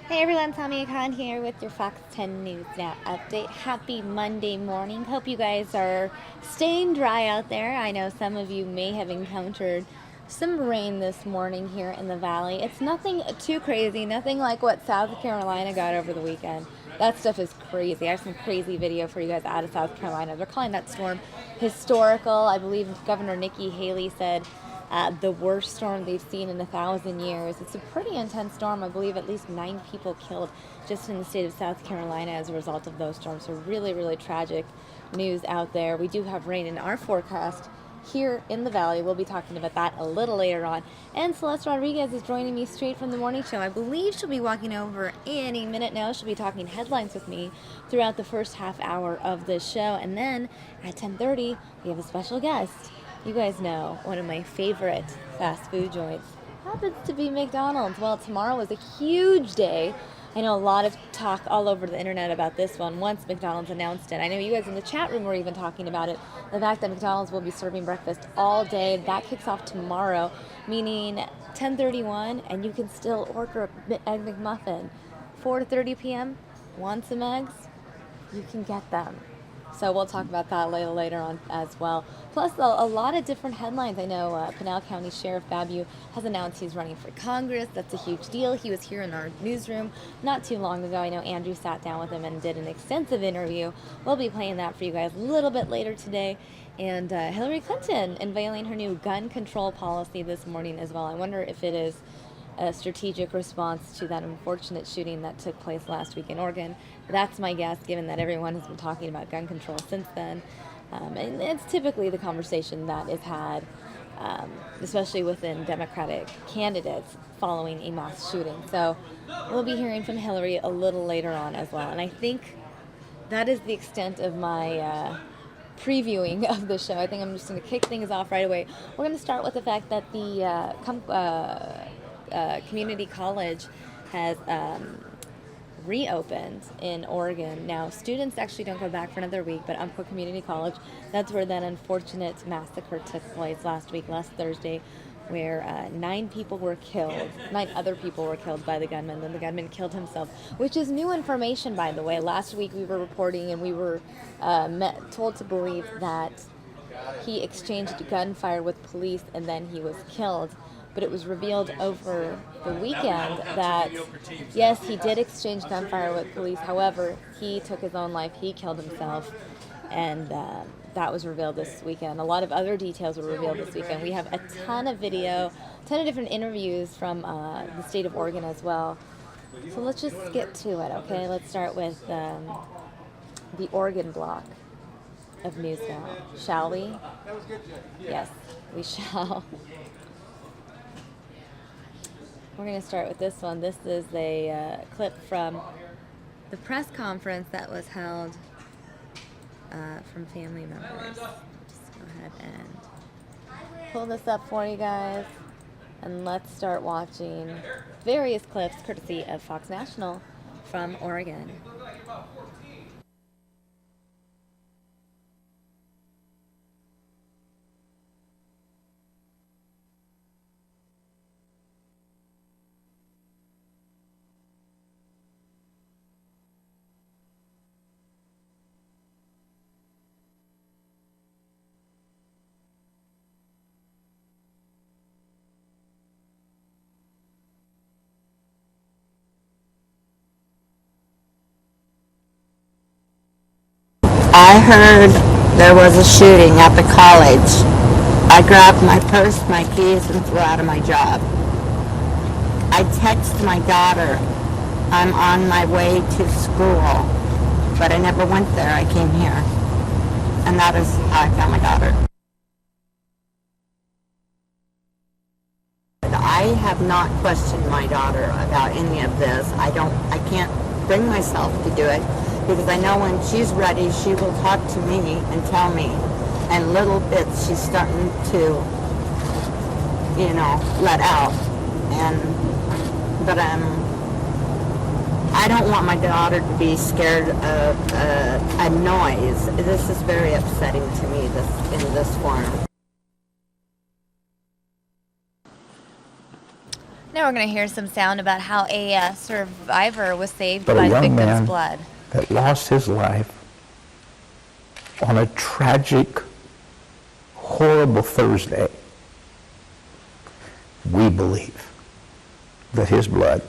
Hey everyone, Tommy Khan here with your FOX10 News Now update. Happy Monday morning. Hope you guys are staying dry out there. I know some of you may have encountered some rain this morning here in the valley. It's nothing too crazy, nothing like what South Carolina got over the weekend. That stuff is crazy. I have some crazy video for you guys out of South Carolina. They're calling that storm historical. I believe Governor Nikki Haley said the worst storm they've seen in 1,000 years. It's a pretty intense storm. I believe at least 9 people killed just in the state of South Carolina as a result of those storms. So really, really tragic news out there. We do have rain in our forecast here in the valley. We'll be talking about that a little later on. And Celeste Rodriguez is joining me straight from the morning show. I believe she'll be walking over any minute now. She'll be talking headlines with me throughout the first half hour of the show. And then at 10:30, we have a special guest. You guys know one of my favorite fast food joints happens to be McDonald's. Well, tomorrow is a huge day. I know a lot of talk all over the internet about this one once McDonald's announced it. I know you guys in the chat room were even talking about it. The fact that McDonald's will be serving breakfast all day. That kicks off tomorrow, meaning 10:31, and you can still order an Egg McMuffin. 4:30 p.m., want some eggs? You can get them. So we'll talk about that later on as well. Plus, a lot of different headlines. I know Pinal County Sheriff Babu has announced he's running for Congress. That's a huge deal. He was here in our newsroom not too long ago. I know Andrew sat down with him and did an extensive interview. We'll be playing that for you guys a little bit later today. And Hillary Clinton unveiling her new gun control policy this morning as well. I wonder if it is a strategic response to that unfortunate shooting that took place last week in Oregon. That's my guess, given that everyone has been talking about gun control since then. And it's typically the conversation that is had, especially within Democratic candidates following a mass shooting. So we'll be hearing from Hillary a little later on as well. And I think that is the extent of my previewing of the show. I think I'm just going to kick things off right away. We're going to start with the fact that the community college has reopened in Oregon. Now, students actually don't go back for another week, but Umpqua Community College, that's where that unfortunate massacre took place last Thursday, where 9 people were killed. 9 other people were killed by the gunman, and the gunman killed himself, which is new information, by the way. Last week we were reporting, and we were told to believe that he exchanged gunfire with police and then he was killed. But it was revealed over the weekend that, yes, he did exchange gunfire with police. However, he took his own life. He killed himself. And that was revealed this weekend. A lot of other details were revealed this weekend. We have a ton of video, a ton of different interviews from the state of Oregon as well. So let's just get to it, okay? Let's start with the Oregon block of News Now. Shall we? Yes, we shall. We're going to start with this one. This is a clip from the press conference that was held from family members. Just go ahead and pull this up for you guys, and let's start watching various clips courtesy of Fox National from Oregon. I heard there was a shooting at the college. I grabbed my purse, my keys, and flew out of my job. I texted my daughter, I'm on my way to school, but I never went there. I came here. And that is how I found my daughter. I have not questioned my daughter about any of this. I can't bring myself to do it, because I know when she's ready, she will talk to me and tell me. And little bits she's starting to, let out. But I don't want my daughter to be scared of a noise. This is very upsetting to me, in this form. Now we're going to hear some sound about how a survivor was saved But by a the young victim's man blood. that lost his life on a tragic, horrible Thursday, we believe that his blood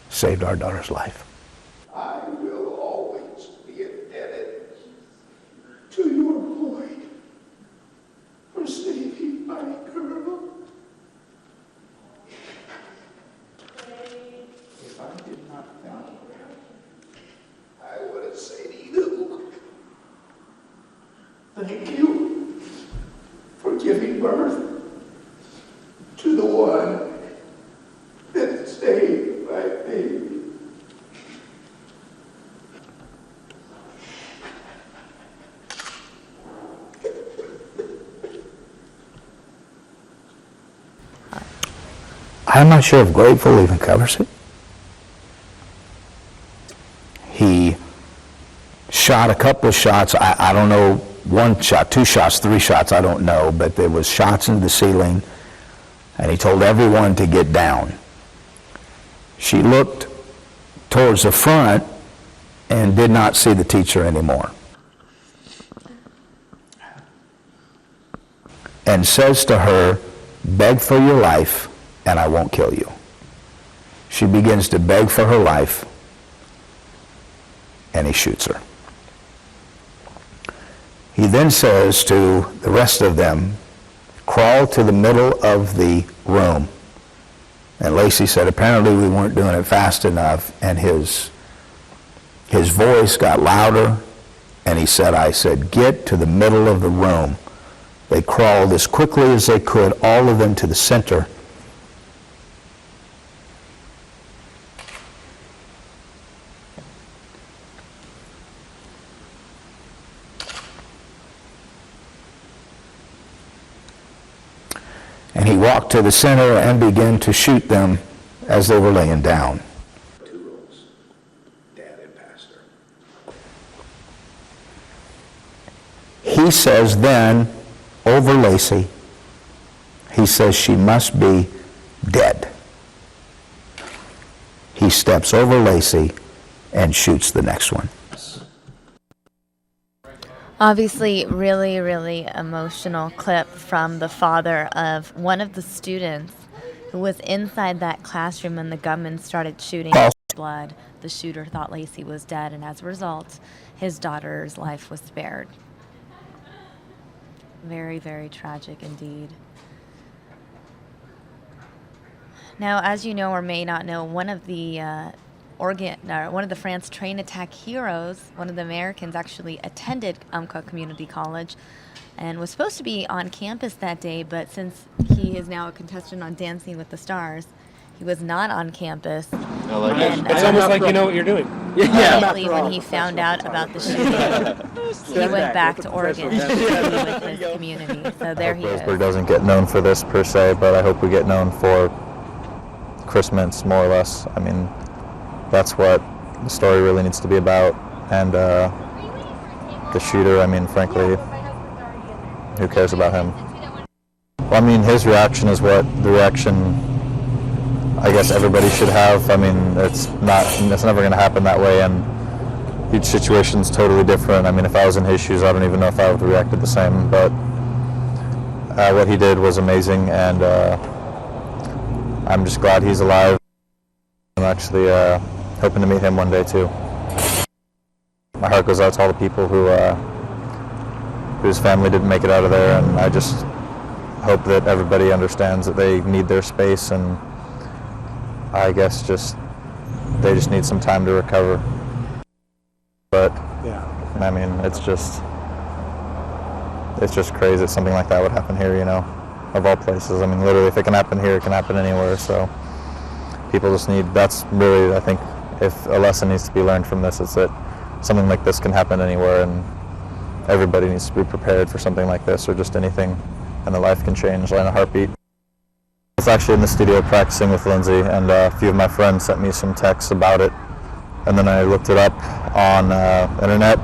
saved our daughter's life. I will always be indebted to your boy for saving my girl. If I did not thank you, I would have said you. Thank you for giving birth to the one that saved my baby. I'm not sure if grateful even covers it. He shot a couple of shots. I don't know, one shot, two shots, three shots, I don't know, but there was shots into the ceiling, and he told everyone to get down. She looked towards the front and did not see the teacher anymore. And says to her, "Beg for your life, and I won't kill you." She begins to beg for her life, and he shoots her. He then says to the rest of them, "Crawl to the middle of the room." And Lacey said, apparently we weren't doing it fast enough, and his voice got louder, and he said, I said, "Get to the middle of the room." They crawled as quickly as they could, all of them to the center. And he walked to the center and began to shoot them as they were laying down. Two roles, dad and pastor. He says then, over Lacey, he says she must be dead. He steps over Lacey and shoots the next one. Obviously, really, really emotional clip from the father of one of the students who was inside that classroom when the gunman started shooting blood. The shooter thought Lacey was dead, and as a result, his daughter's life was spared. Very, very tragic indeed. Now, as you know or may not know, one of the France train attack heroes, one of the Americans, actually attended Umpqua Community College and was supposed to be on campus that day, but since he is now a contestant on Dancing with the Stars, he was not on campus. It's almost like you know what you're doing. Immediately when he found out about the shooting, he went back to Oregon to be with his community. So there he Roseburg is. doesn't get known for this per se, but I hope we get known for Chris Mintz, more or less. I mean, that's what the story really needs to be about. And the shooter, I mean, frankly, who cares about him? Well, I mean, his reaction is what the reaction I guess everybody should have. I mean, it's never going to happen that way, and each situation's totally different. I mean, if I was in his shoes, I don't even know if I would have reacted the same, but what he did was amazing, and I'm just glad he's alive. I'm actually hoping to meet him one day too. My heart goes out to all the people whose family didn't make it out of there, and I just hope that everybody understands that they need their space, and I guess they just need some time to recover. But Yeah. I mean, it's just crazy that something like that would happen here, you know, of all places. I mean, literally, if it can happen here, it can happen anywhere. So people just that's really, I think, if a lesson needs to be learned from this, it's that something like this can happen anywhere, and everybody needs to be prepared for something like this, or just anything, and their life can change in a heartbeat. I was actually in the studio practicing with Lindsay, and a few of my friends sent me some texts about it, and then I looked it up on internet,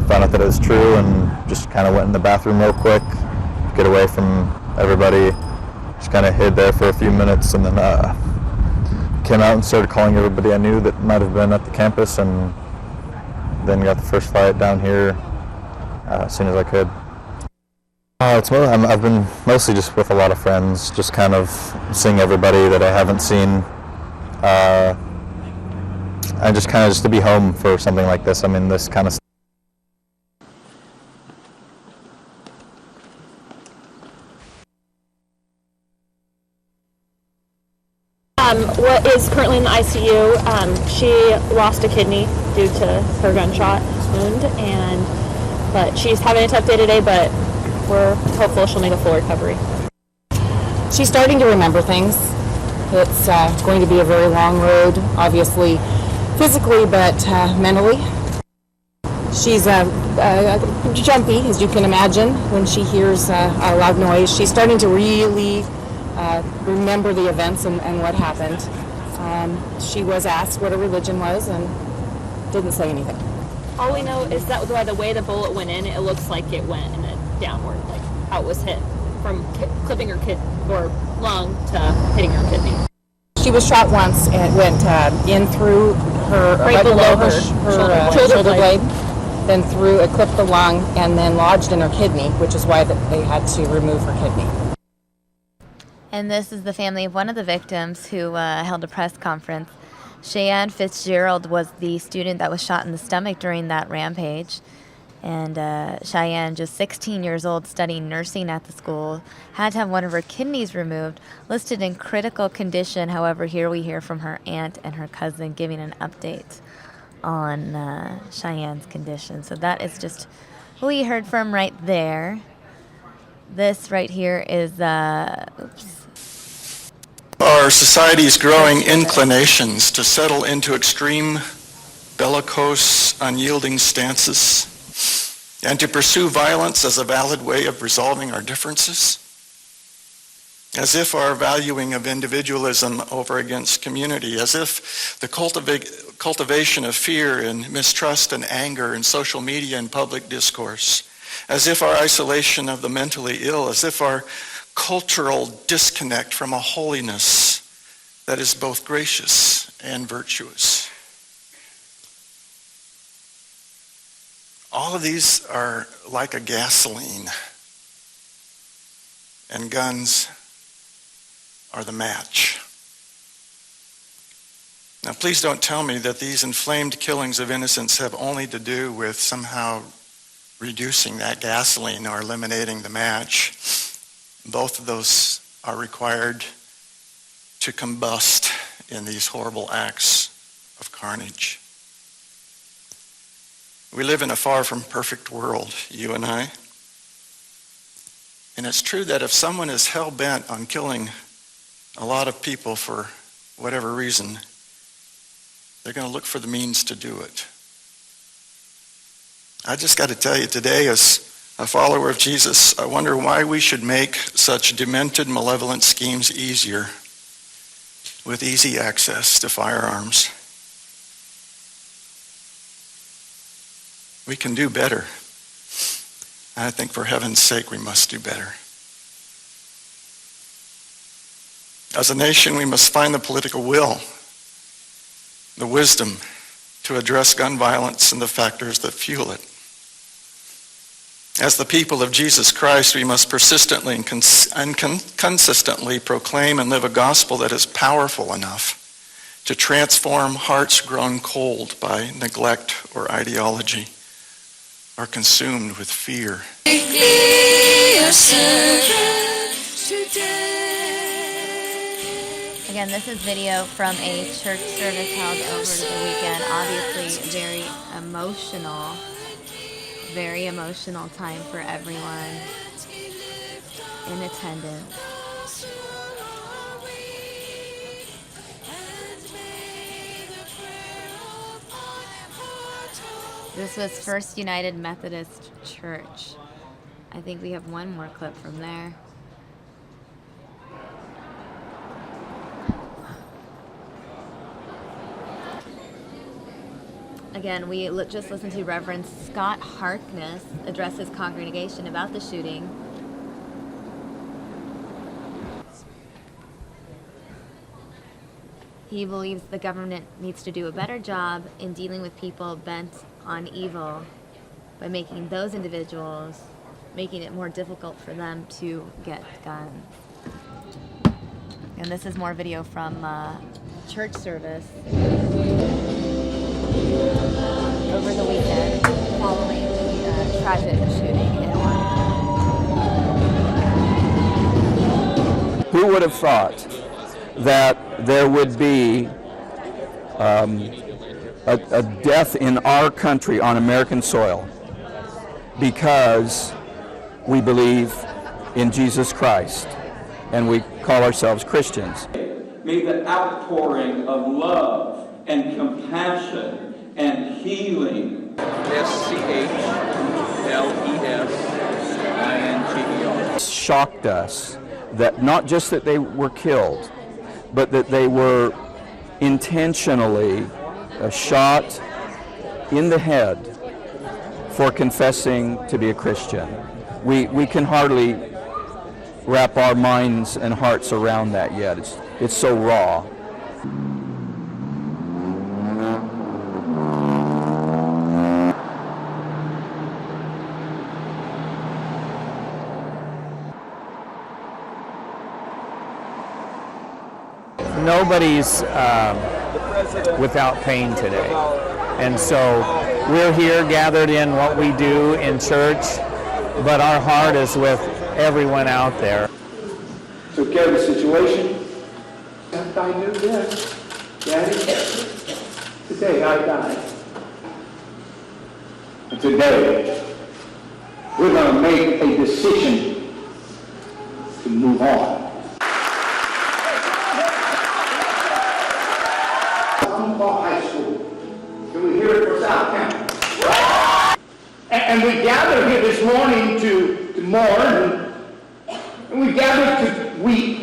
found out that it was true, and just kind of went in the bathroom real quick, get away from everybody, Just kind of hid there for a few minutes, and then came out and started calling everybody I knew that might have been at the campus, and then got the first flight down here as soon as I could. I've been mostly just with a lot of friends, just kind of seeing everybody that I haven't seen, and just kind of to be home for something like this. I mean, this kind of. What is currently in the ICU, she lost a kidney due to her gunshot wound, but she's having a tough day today, but we're hopeful she'll make a full recovery. She's starting to remember things. It's going to be a very long road, obviously physically, but mentally. She's jumpy, as you can imagine, when she hears a loud noise. She's starting to really remember the events and what happened. She was asked what her religion was and didn't say anything. All we know is that by the way the bullet went in, it looks like it went in a downward, like how it was hit, from clipping her lung to hitting her kidney. She was shot once and it went in through her, right below her shoulder blade, then through, it clipped the lung, and then lodged in her kidney, which is why they had to remove her kidney. And this is the family of one of the victims who held a press conference. Cheyenne Fitzgerald was the student that was shot in the stomach during that rampage. And Cheyenne, just 16 years old, studying nursing at the school, had to have one of her kidneys removed, listed in critical condition. However, here we hear from her aunt and her cousin giving an update on Cheyenne's condition. So that is just who we heard from right there. This right here is, Our society's growing inclinations to settle into extreme, bellicose, unyielding stances, and to pursue violence as a valid way of resolving our differences, as if our valuing of individualism over against community, as if the cultivation of fear and mistrust and anger in social media and public discourse, as if our isolation of the mentally ill, as if our cultural disconnect from a holiness that is both gracious and virtuous. All of these are like a gasoline, and guns are the match. Now, please don't tell me that these inflamed killings of innocents have only to do with somehow reducing that gasoline or eliminating the match. Both of those are required to combust in these horrible acts of carnage. We live in a far from perfect world, you and I. And it's true that if someone is hell-bent on killing a lot of people for whatever reason, they're going to look for the means to do it. I just got to tell you today, as a follower of Jesus, I wonder why we should make such demented, malevolent schemes easier with easy access to firearms. We can do better. I think for heaven's sake, we must do better. As a nation, we must find the political will, the wisdom to address gun violence and the factors that fuel it. As the people of Jesus Christ, we must persistently and consistently proclaim and live a gospel that is powerful enough to transform hearts grown cold by neglect or ideology, or consumed with fear. again, this is video from a church service held over the weekend. Obviously, very emotional time for everyone in attendance. This was First United Methodist Church. I think we have one more clip from there. Again, we just listened to Reverend Scott Harkness address his congregation about the shooting. He believes the government needs to do a better job in dealing with people bent on evil by making those individuals, making it more difficult for them to get guns. And this is more video from church service over the weekend following the tragic shooting in Oregon. Who would have thought that there would be a death in our country on American soil because we believe in Jesus Christ and we call ourselves Christians? May the outpouring of love and compassion and healing. SCHLESINGER. Shocked us that not just that they were killed, but that they were intentionally shot in the head for confessing to be a Christian. We can hardly wrap our minds and hearts around that yet. It's so raw. Nobody's without pain today. And so we're here gathered in what we do in church, but our heart is with everyone out there. Took care of the situation. I knew this, Daddy. Today I died. And today, we're going to make a decision to move on. Umpqua High School. Can we hear it for South County? And we gathered here this morning to mourn, and we gathered to weep.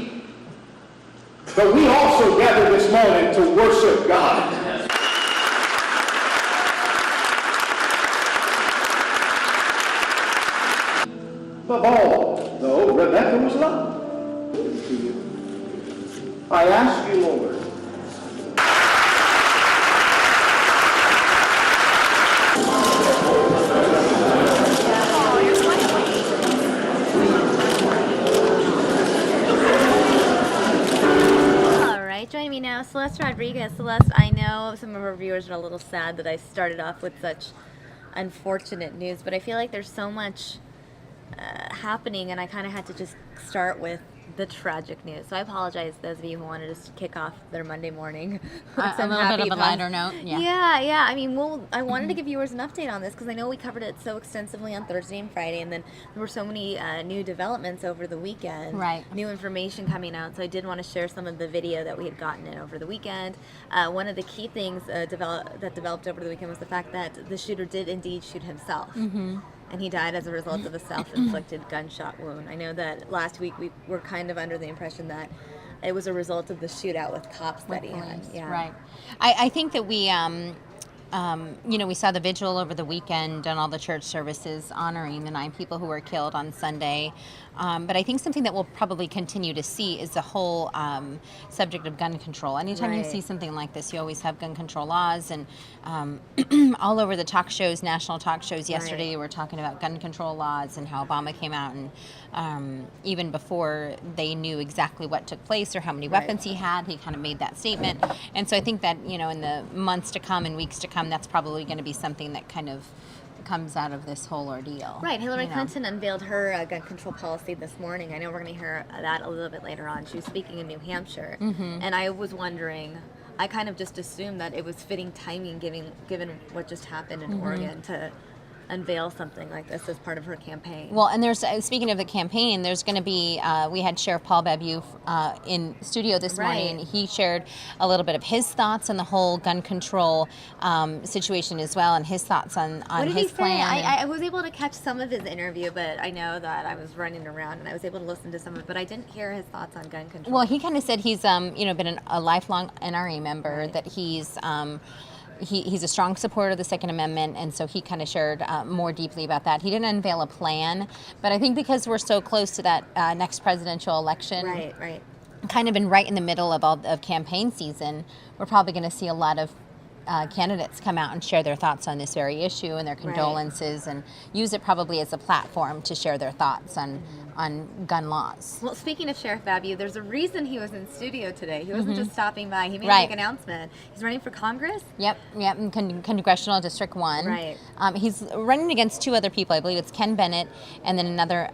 But we also gather this morning to worship God. Above all, though, Rebecca was loved to you. I ask you, Lord, Joining me now, Celeste Rodriguez. Celeste, I know some of our viewers are a little sad that I started off with such unfortunate news, but I feel like there's so much happening, and I kind of had to just start with the tragic news. So I apologize to those of you who wanted us to kick off their Monday morning. A little bit of a lighter note. Yeah. I mean, I wanted to give viewers an update on this because I know we covered it so extensively on Thursday and Friday, and then there were so many new developments over the weekend. Right. New information coming out. So I did want to share some of the video that we had gotten in over the weekend. One of the key things that developed over the weekend was the fact that the shooter did indeed shoot himself. Mm-hmm. And he died as a result of a self-inflicted gunshot wound. I know that last week we were kind of under the impression that it was a result of the shootout with cops that he had. Yeah. Right. I think that we saw the vigil over the weekend and all the church services honoring the 9 people who were killed on Sunday. But I think something that we'll probably continue to see is the whole subject of gun control. Anytime you see something like this, you always have gun control laws, and all over the talk shows, national talk shows yesterday, they were talking about gun control laws and how Obama came out and even before they knew exactly what took place or how many weapons he had, he kind of made that statement. And so I think that, in the months to come and weeks to come, that's probably going to be something that kind of comes out of this whole ordeal. Right. Hillary Clinton unveiled her gun control policy this morning. I know we're going to hear that a little bit later on. She was speaking in New Hampshire, and I was wondering, I kind of just assumed that it was fitting timing given what just happened in Oregon to unveil something like this as part of her campaign. Well, and there's, speaking of the campaign, there's going to be, we had Sheriff Paul Bebu in studio this morning, and he shared a little bit of his thoughts on the whole gun control situation as well, and his thoughts on his plan. I was able to catch some of his interview, but I know that I was running around and I was able to listen to some of it, but I didn't hear his thoughts on gun control. Well, he kind of said he's, been a lifelong NRA member, that he's a strong supporter of the Second Amendment, and so he kind of shared more deeply about that. He didn't unveil a plan, but I think because we're so close to that next presidential election, kind of been right in the middle of campaign season, we're probably going to see a lot of candidates come out and share their thoughts on this very issue and their condolences, and use it probably as a platform to share their thoughts on gun laws. Well, speaking of Sheriff Babu, there's a reason he was in studio today. He wasn't just stopping by. He made a big announcement. He's running for Congress? Yep, in Congressional District 1. Right. He's running against two other people. I believe it's Ken Bennett, and then another,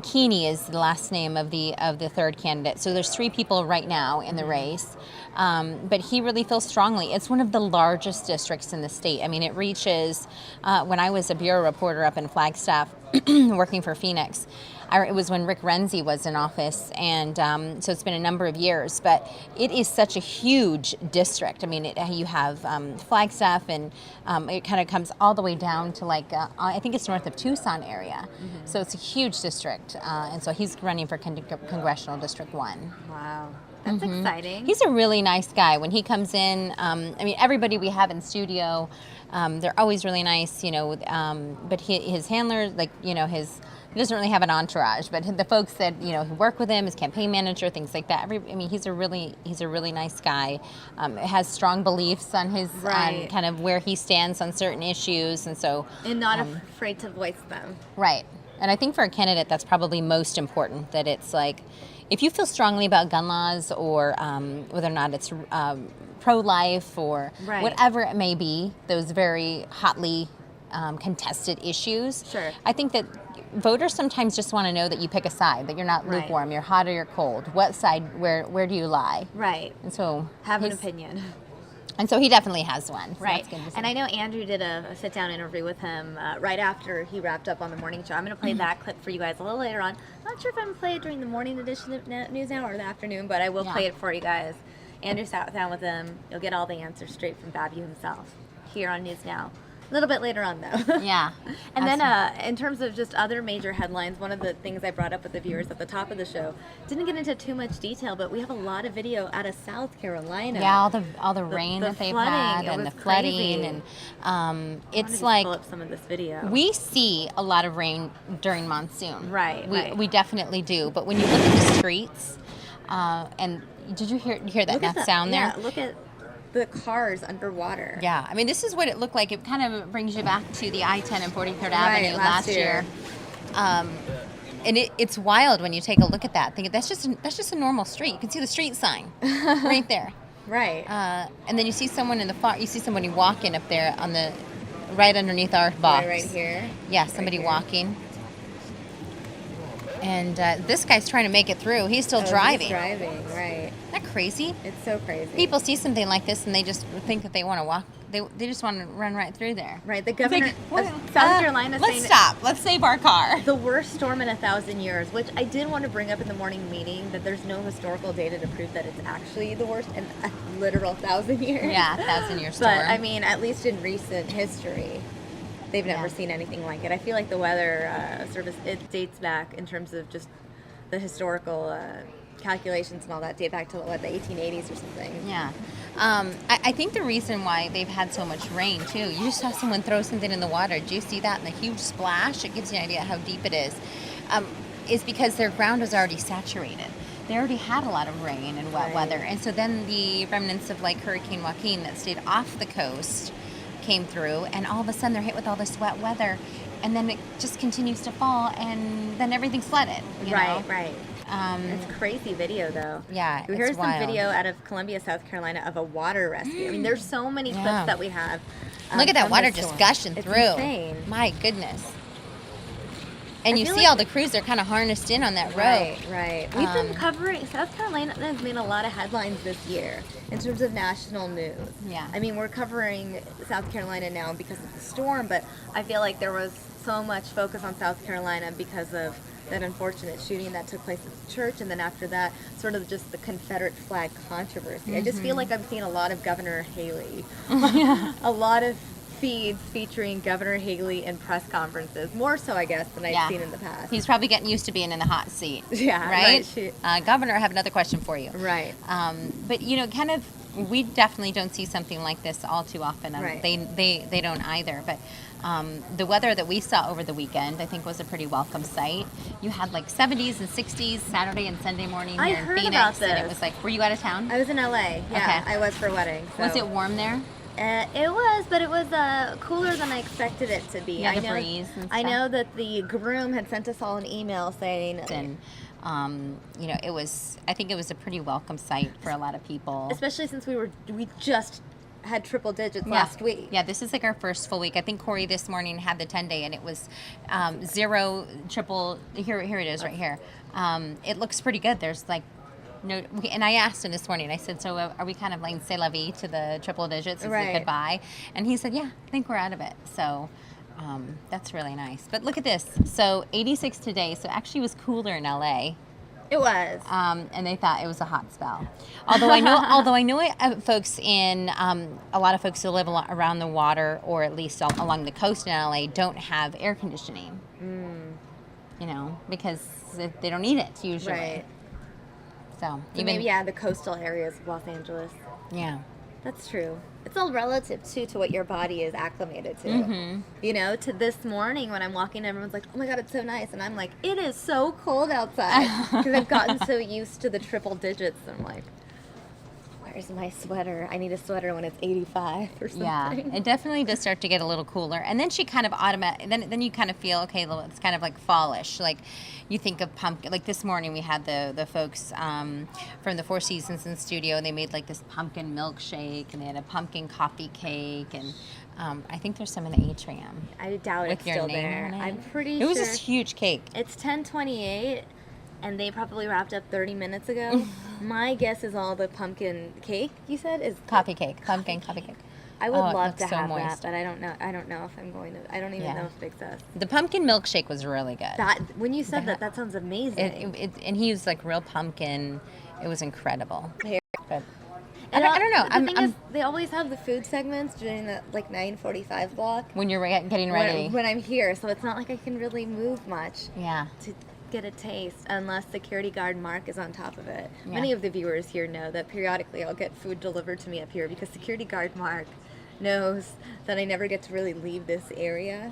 Keeney is the last name of the third candidate. So there's three people right now in the race. But he really feels strongly. It's one of the largest districts in the state. I mean, it reaches, when I was a bureau reporter up in Flagstaff working for Phoenix, it was when Rick Renzi was in office, and so it's been a number of years, but it is such a huge district. I mean, you have Flagstaff, and it kind of comes all the way down to I think it's north of Tucson area. So it's a huge district, and so he's running for Congressional District 1. Wow. That's exciting. He's a really nice guy. When he comes in, I mean, everybody we have in studio, they're always really nice, but his handlers, he doesn't really have an entourage, but the folks that, who work with him, his campaign manager, things like that, he's a really nice guy. Has strong beliefs on his, on kind of where he stands on certain issues, and so. And not afraid to voice them. Right. And I think for a candidate, that's probably most important, that it's if you feel strongly about gun laws, or whether or not it's pro-life or whatever it may be, those very hotly contested issues. Sure. I think that voters sometimes just want to know that you pick a side, that you're not lukewarm, you're hot or you're cold. What side, where do you lie? Right. And so have an opinion. And so he definitely has one. So right. And I know Andrew did a sit-down interview with him right after he wrapped up on the morning show. I'm going to play that clip for you guys a little later on. I'm not sure if I'm going to play it during the morning edition of News Now or the afternoon, but I will play it for you guys. Andrew sat down with him. You'll get all the answers straight from Babu himself here on News Now. A little bit later on, though. Yeah. And then in terms of just other major headlines, one of the things I brought up with the viewers at the top of the show, didn't get into too much detail, but we have a lot of video out of South Carolina. Yeah, all the rain that they've had, and the flooding, and it's pull up some of this video. We see a lot of rain during monsoon. Right. We definitely do. But when you look at the streets, and did you hear that sound there? Yeah, look at the cars underwater. Yeah, I mean, this is what it looked like. It kind of brings you back to the I-10 and 43rd Avenue last year. And it's wild when you take a look at that. That's just a normal street. You can see the street sign right there. Right. And then you see someone you see somebody walking up there on the right underneath our box. Right here. Yeah, somebody walking. And this guy's trying to make it through. He's still driving. He's driving, right. Isn't that crazy? It's so crazy. People see something like this and they just think that they want to walk. They just want to run right through there. Right. The governor of South Carolina saying, let's stop. Let's save our car. The worst storm in 1,000 years, which I did want to bring up in the morning meeting, that there's no historical data to prove that it's actually the worst in a literal 1,000 years. Yeah, 1,000-year storm. But, I mean, at least in recent history, they've never seen anything like it. I feel like the weather service, it dates back in terms of just the historical calculations and all that, date back to, the 1880s or something. Yeah. I think the reason why they've had so much rain, too, you just saw someone throw something in the water. Do you see that? And the huge splash, it gives you an idea how deep it is because their ground was already saturated. They already had a lot of rain and wet weather. And so then the remnants of Hurricane Joaquin that stayed off the coast came through, and all of a sudden they're hit with all this wet weather, and then it just continues to fall, and then everything's flooded. You know? Right. It's crazy video, though. Yeah, Here's some video out of Columbia, South Carolina, of a water rescue. I mean, there's so many clips that we have. Look at that water just gushing through. Insane. My goodness. And you see all the crews are kind of harnessed in on that road. Right. We've been covering, South Carolina has made a lot of headlines this year in terms of national news. Yeah. I mean, we're covering South Carolina now because of the storm, but I feel like there was so much focus on South Carolina because of that unfortunate shooting that took place at the church, and then after that, sort of just the Confederate flag controversy. I just feel like I'm seeing a lot of Governor Haley. A lot of feeds featuring Governor Haley in press conferences, more so, I guess, than I've seen in the past. He's probably getting used to being in the hot seat. Yeah, right. Governor, I have another question for you. Right. But kind of we definitely don't see something like this all too often. Right. They don't either. But the weather that we saw over the weekend, I think, was a pretty welcome sight. You had like 70s and 60s Saturday and Sunday morning I here in heard Phoenix, about this. and it was like, were you out of town? I was in LA. Yeah, Okay. I was for a wedding. So. Was it warm there? It was, but it was cooler than I expected it to be. Yeah, I the know, breeze and I stuff. know that the groom had sent us all an email saying, And you know, I think it was a pretty welcome sight for a lot of people. especially since we just had triple digits last week. Yeah, this is like our first full week. I think Corey this morning had the 10-day, and it was 0, triple. Here it is right here. It looks pretty good. There's like no, and I asked him this morning. I said, so are we kind of like c'est la vie to the triple digits? Is Right. it goodbye? And he said, yeah, I think we're out of it. So that's really nice. But look at this. So 86 today. So actually it was cooler in LA. It was. And they thought it was a hot spell. Although I know folks in a lot of folks who live around the water, or at least along the coast in LA, don't have air conditioning. You know, because they don't need it usually. Right. So Maybe, the coastal areas of Los Angeles. Yeah. That's true. It's all relative, too, to what your body is acclimated to. You know, to this morning when I'm walking, everyone's like, oh my God, it's so nice. And I'm like, it is so cold outside. Because I've gotten so used to the triple digits. I'm like, where's my sweater? I need a sweater when it's 85 or something. Yeah, it definitely does start to get a little cooler. And then she kind of then you kind of feel, okay, well, it's kind of like fallish. Like you think of pumpkin, like this morning we had the folks from the Four Seasons in studio, and they made like this pumpkin milkshake, and they had a pumpkin coffee cake, and I think there's some in the atrium. I doubt with it's your still name there. on it. I'm pretty It sure. was this huge cake. It's 10:28, and they probably wrapped up 30 minutes ago. My guess is all the pumpkin cake, you said, is Coffee cake, pumpkin coffee cake. I would Oh, it love looks to so have moist. that, but I don't know. I don't know if I'm going to. I don't even Yeah. know if it exists. The pumpkin milkshake was really good. That when you said that sounds amazing. And he used like real pumpkin. It was incredible. But And I don't know. The thing is, they always have the food segments during the like 9:45 block when you're getting ready. when I'm here, so it's not like I can really move much. Yeah. To get a taste, unless security guard Mark is on top of it. Yeah. Many of the viewers here know that periodically I'll get food delivered to me up here because security guard Mark knows that I never get to really leave this area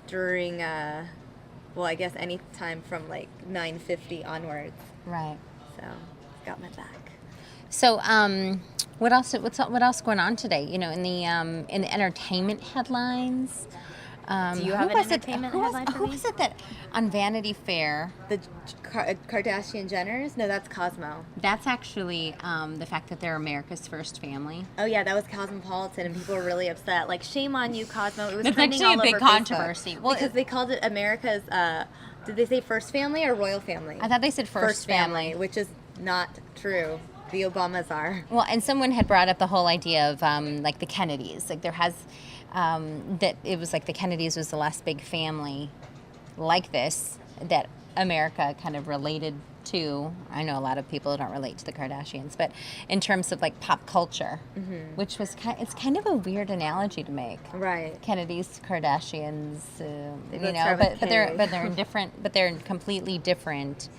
during, well, I guess any time from like 9:50 onwards. Right. So, got my back. So, what else going on today? You know, in the entertainment headlines. Do you have an entertainment headline for Who me? was it that on Vanity Fair? The Kardashian Jenners? No, that's Cosmo. That's actually the fact that they're America's first family. Oh yeah, that was Cosmopolitan, and people were really upset. Like, shame on you, Cosmo. It was That's trending actually a all big over controversy. Facebook. Well, because they called it America's. Did they say first family or royal family? I thought they said first family, which is not true. The Obamas are. Well, and someone had brought up the whole idea of like the Kennedys. Like there has that it was like the Kennedys was the last big family like this that America kind of related to. I know a lot of people don't relate to the Kardashians, but in terms of like pop culture, which was it's kind of a weird analogy to make. Right. Kennedys, Kardashians, you both know, start with but K. they're different, but they're completely different.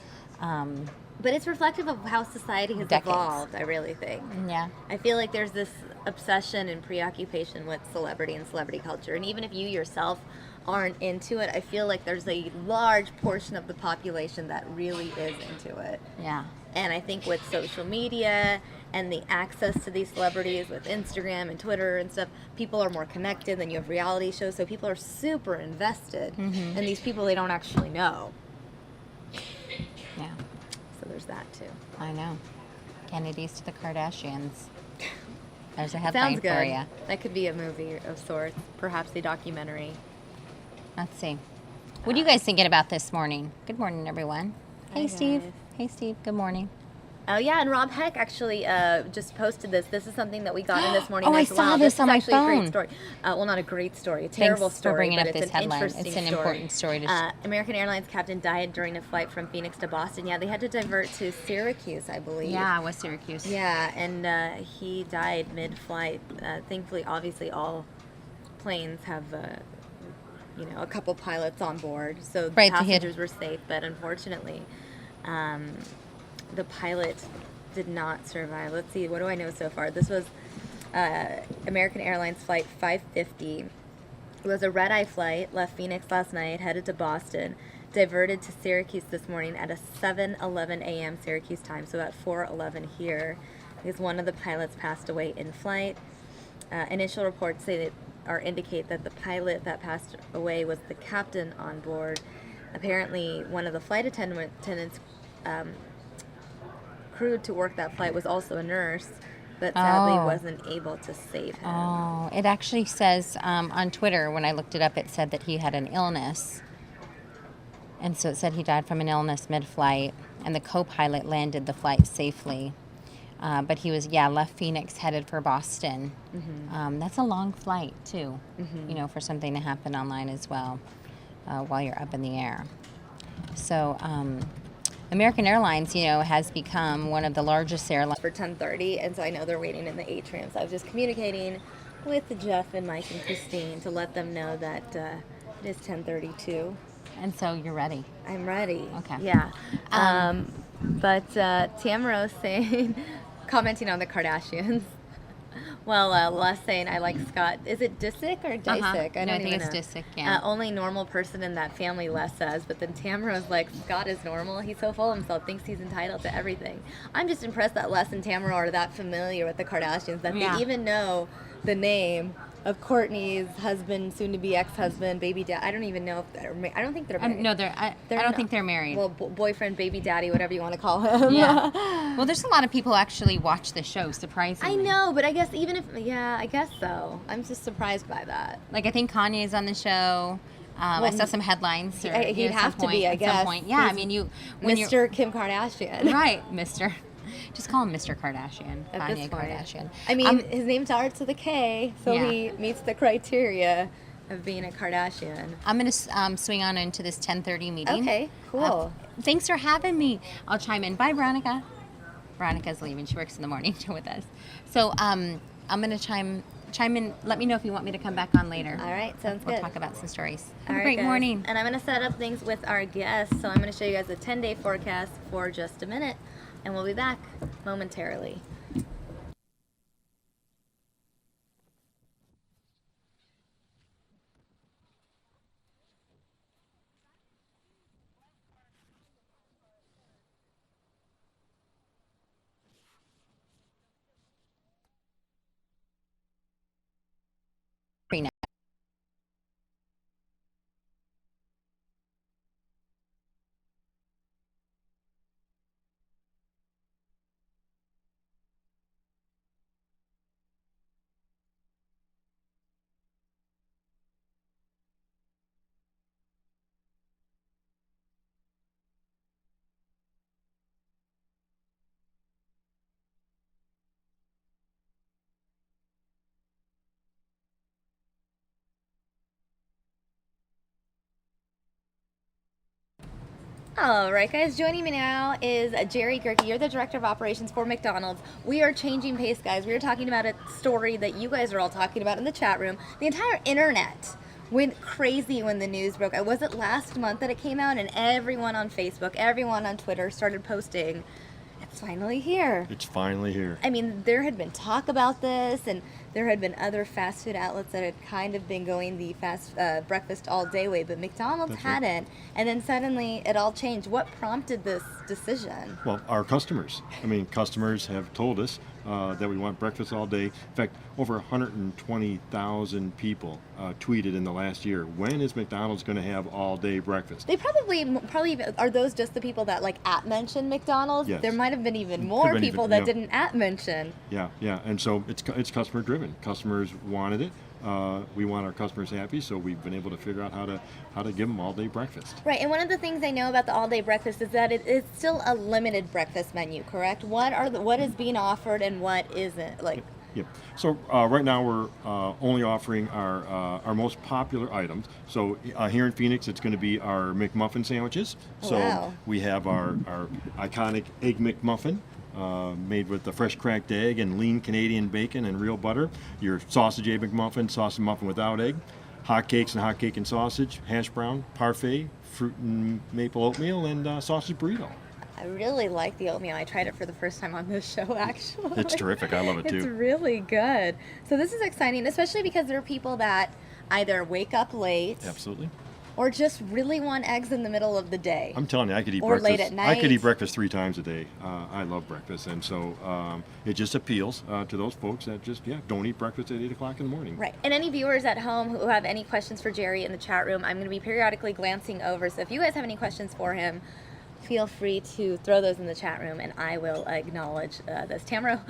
But it's reflective of how society has Decades. evolved, I really think. Yeah. I feel like there's this obsession and preoccupation with celebrity and celebrity culture. And even if you yourself aren't into it, I feel like there's a large portion of the population that really is into it. Yeah. And I think with social media and the access to these celebrities with Instagram and Twitter and stuff, people are more connected. Then you have reality shows, so people are super invested in these people they don't actually know. Yeah. So there's that too. I know. Kennedys to the Kardashians. There's a Sounds headline good. for you. That could be a movie of sorts, perhaps a documentary. Let's see. What are you guys thinking about this morning? Good morning, everyone. Hey, Hi, Steve. guys. Hey, Steve. Good morning. Oh yeah, and Rob Heck actually just posted this. This is something that we got in this morning. Oh, I as saw well. this is on my actually a phone. great story. Well, not a great story, a terrible Thanks story, for bringing but up it's this an headline. interesting It's an story. important story to American Airlines captain died during a flight from Phoenix to Boston. Yeah, they had to divert to Syracuse, I believe. Yeah, West Syracuse. Yeah, and he died mid-flight. Thankfully, obviously, all planes have, a couple pilots on board, so Right, so he had- passengers were safe. But unfortunately, the pilot did not survive. Let's see, what do I know so far? This was American Airlines Flight 550. It was a red-eye flight, left Phoenix last night, headed to Boston, diverted to Syracuse this morning at a 7:11 a.m. Syracuse time, so about 4:11 here, because one of the pilots passed away in flight. Initial reports say that, or indicate that the pilot that passed away was the captain on board. Apparently, one of the flight attendants crewed to work that flight was also a nurse, but sadly wasn't able to save him. Oh, it actually says on Twitter, when I looked it up, it said that he had an illness. And so it said he died from an illness mid-flight, and the co-pilot landed the flight safely. But he was, left Phoenix, headed for Boston. Mm-hmm. That's a long flight, too, for something to happen online as well while you're up in the air. So American Airlines, has become one of the largest airlines. For 10:30, and so I know they're waiting in the atrium. So I was just communicating with Jeff and Mike and Christine to let them know that it is 10:32. And so you're ready? I'm ready. Okay. Yeah. But Tamara saying, commenting on the Kardashians. Well, Les saying, I like Scott. Is it Disick or Disick? I think it's Disick, yeah. Only normal person in that family, Les says. But then Tamara's like, Scott is normal. He's so full of himself, thinks he's entitled to everything. I'm just impressed that Les and Tamara are that familiar with the Kardashians, that they even know the name of Kourtney's husband, soon-to-be ex-husband, baby dad. I don't even know if they're married. I don't think they're married. No, I don't think they're married. Well, boyfriend, baby daddy, whatever you want to call him. Yeah. Well, there's a lot of people who actually watch the show, surprisingly. I know, but I guess even if, I guess so. I'm just surprised by that. Like, I think Kanye's on the show. I saw some headlines. He'd have to be, I guess. At some point. Yeah, I mean, Mr. Kim Kardashian. Right, Mr. Just call him Mr. Kardashian. Kanye Kardashian. I mean, his name starts with a K, so he meets the criteria of being a Kardashian. I'm going to swing on into this 10:30 meeting. Okay, cool. Thanks for having me. I'll chime in. Bye, Veronica. Veronica's leaving. She works in the morning with us. So I'm going to chime in. Let me know if you want me to come back on later. All right, sounds good. We'll talk about some stories. Have a great morning. And I'm going to set up things with our guests. So I'm going to show you guys the 10-day forecast for just a minute. And we'll be back momentarily. All right, guys, joining me now is Jerry Gerke. You're the Director of Operations for McDonald's. We are changing pace, guys. We are talking about a story that you guys are all talking about in the chat room. The entire internet went crazy when the news broke. Was it last month that it came out? And everyone on Facebook, everyone on Twitter started posting, it's finally here. It's finally here. I mean, there had been talk about this, and there had been other fast food outlets that had kind of been going the fast breakfast all day way, but McDonald's hadn't. And then suddenly it all changed. What prompted this decision? Well, our customers. I mean, customers have told us that we want breakfast all day. In fact, over 120,000 people tweeted in the last year, when is McDonald's going to have all-day breakfast? They probably are those just the people that like @mention McDonald's? Yes. There might have been even more people that didn't @mention. Yeah, and so it's customer driven. Customers wanted it. We want our customers happy, so we've been able to figure out how to give them all-day breakfast. Right, and one of the things I know about the all-day breakfast is that it's still a limited breakfast menu, correct? What is being offered and what isn't? Yeah. So right now we're only offering our most popular items. So here in Phoenix, it's going to be our McMuffin sandwiches. So we have our iconic Egg McMuffin. Made with the fresh cracked egg and lean Canadian bacon and real butter. Your sausage egg McMuffin, sausage muffin without egg, hot cakes and hot cake and sausage, hash brown, parfait, fruit and maple oatmeal, and sausage burrito. I really like the oatmeal. I tried it for the first time on this show, actually. It's terrific. I love it too. It's really good. So this is exciting, especially because there are people that either wake up late. Absolutely. Or just really want eggs in the middle of the day. I'm telling you, I could eat or breakfast. Late at night. I could eat breakfast 3 times a day. I love breakfast, and so it just appeals to those folks that just don't eat breakfast at 8 o'clock in the morning. Right. And any viewers at home who have any questions for Jerry in the chat room, I'm going to be periodically glancing over. So if you guys have any questions for him, feel free to throw those in the chat room, and I will acknowledge this. Tamro,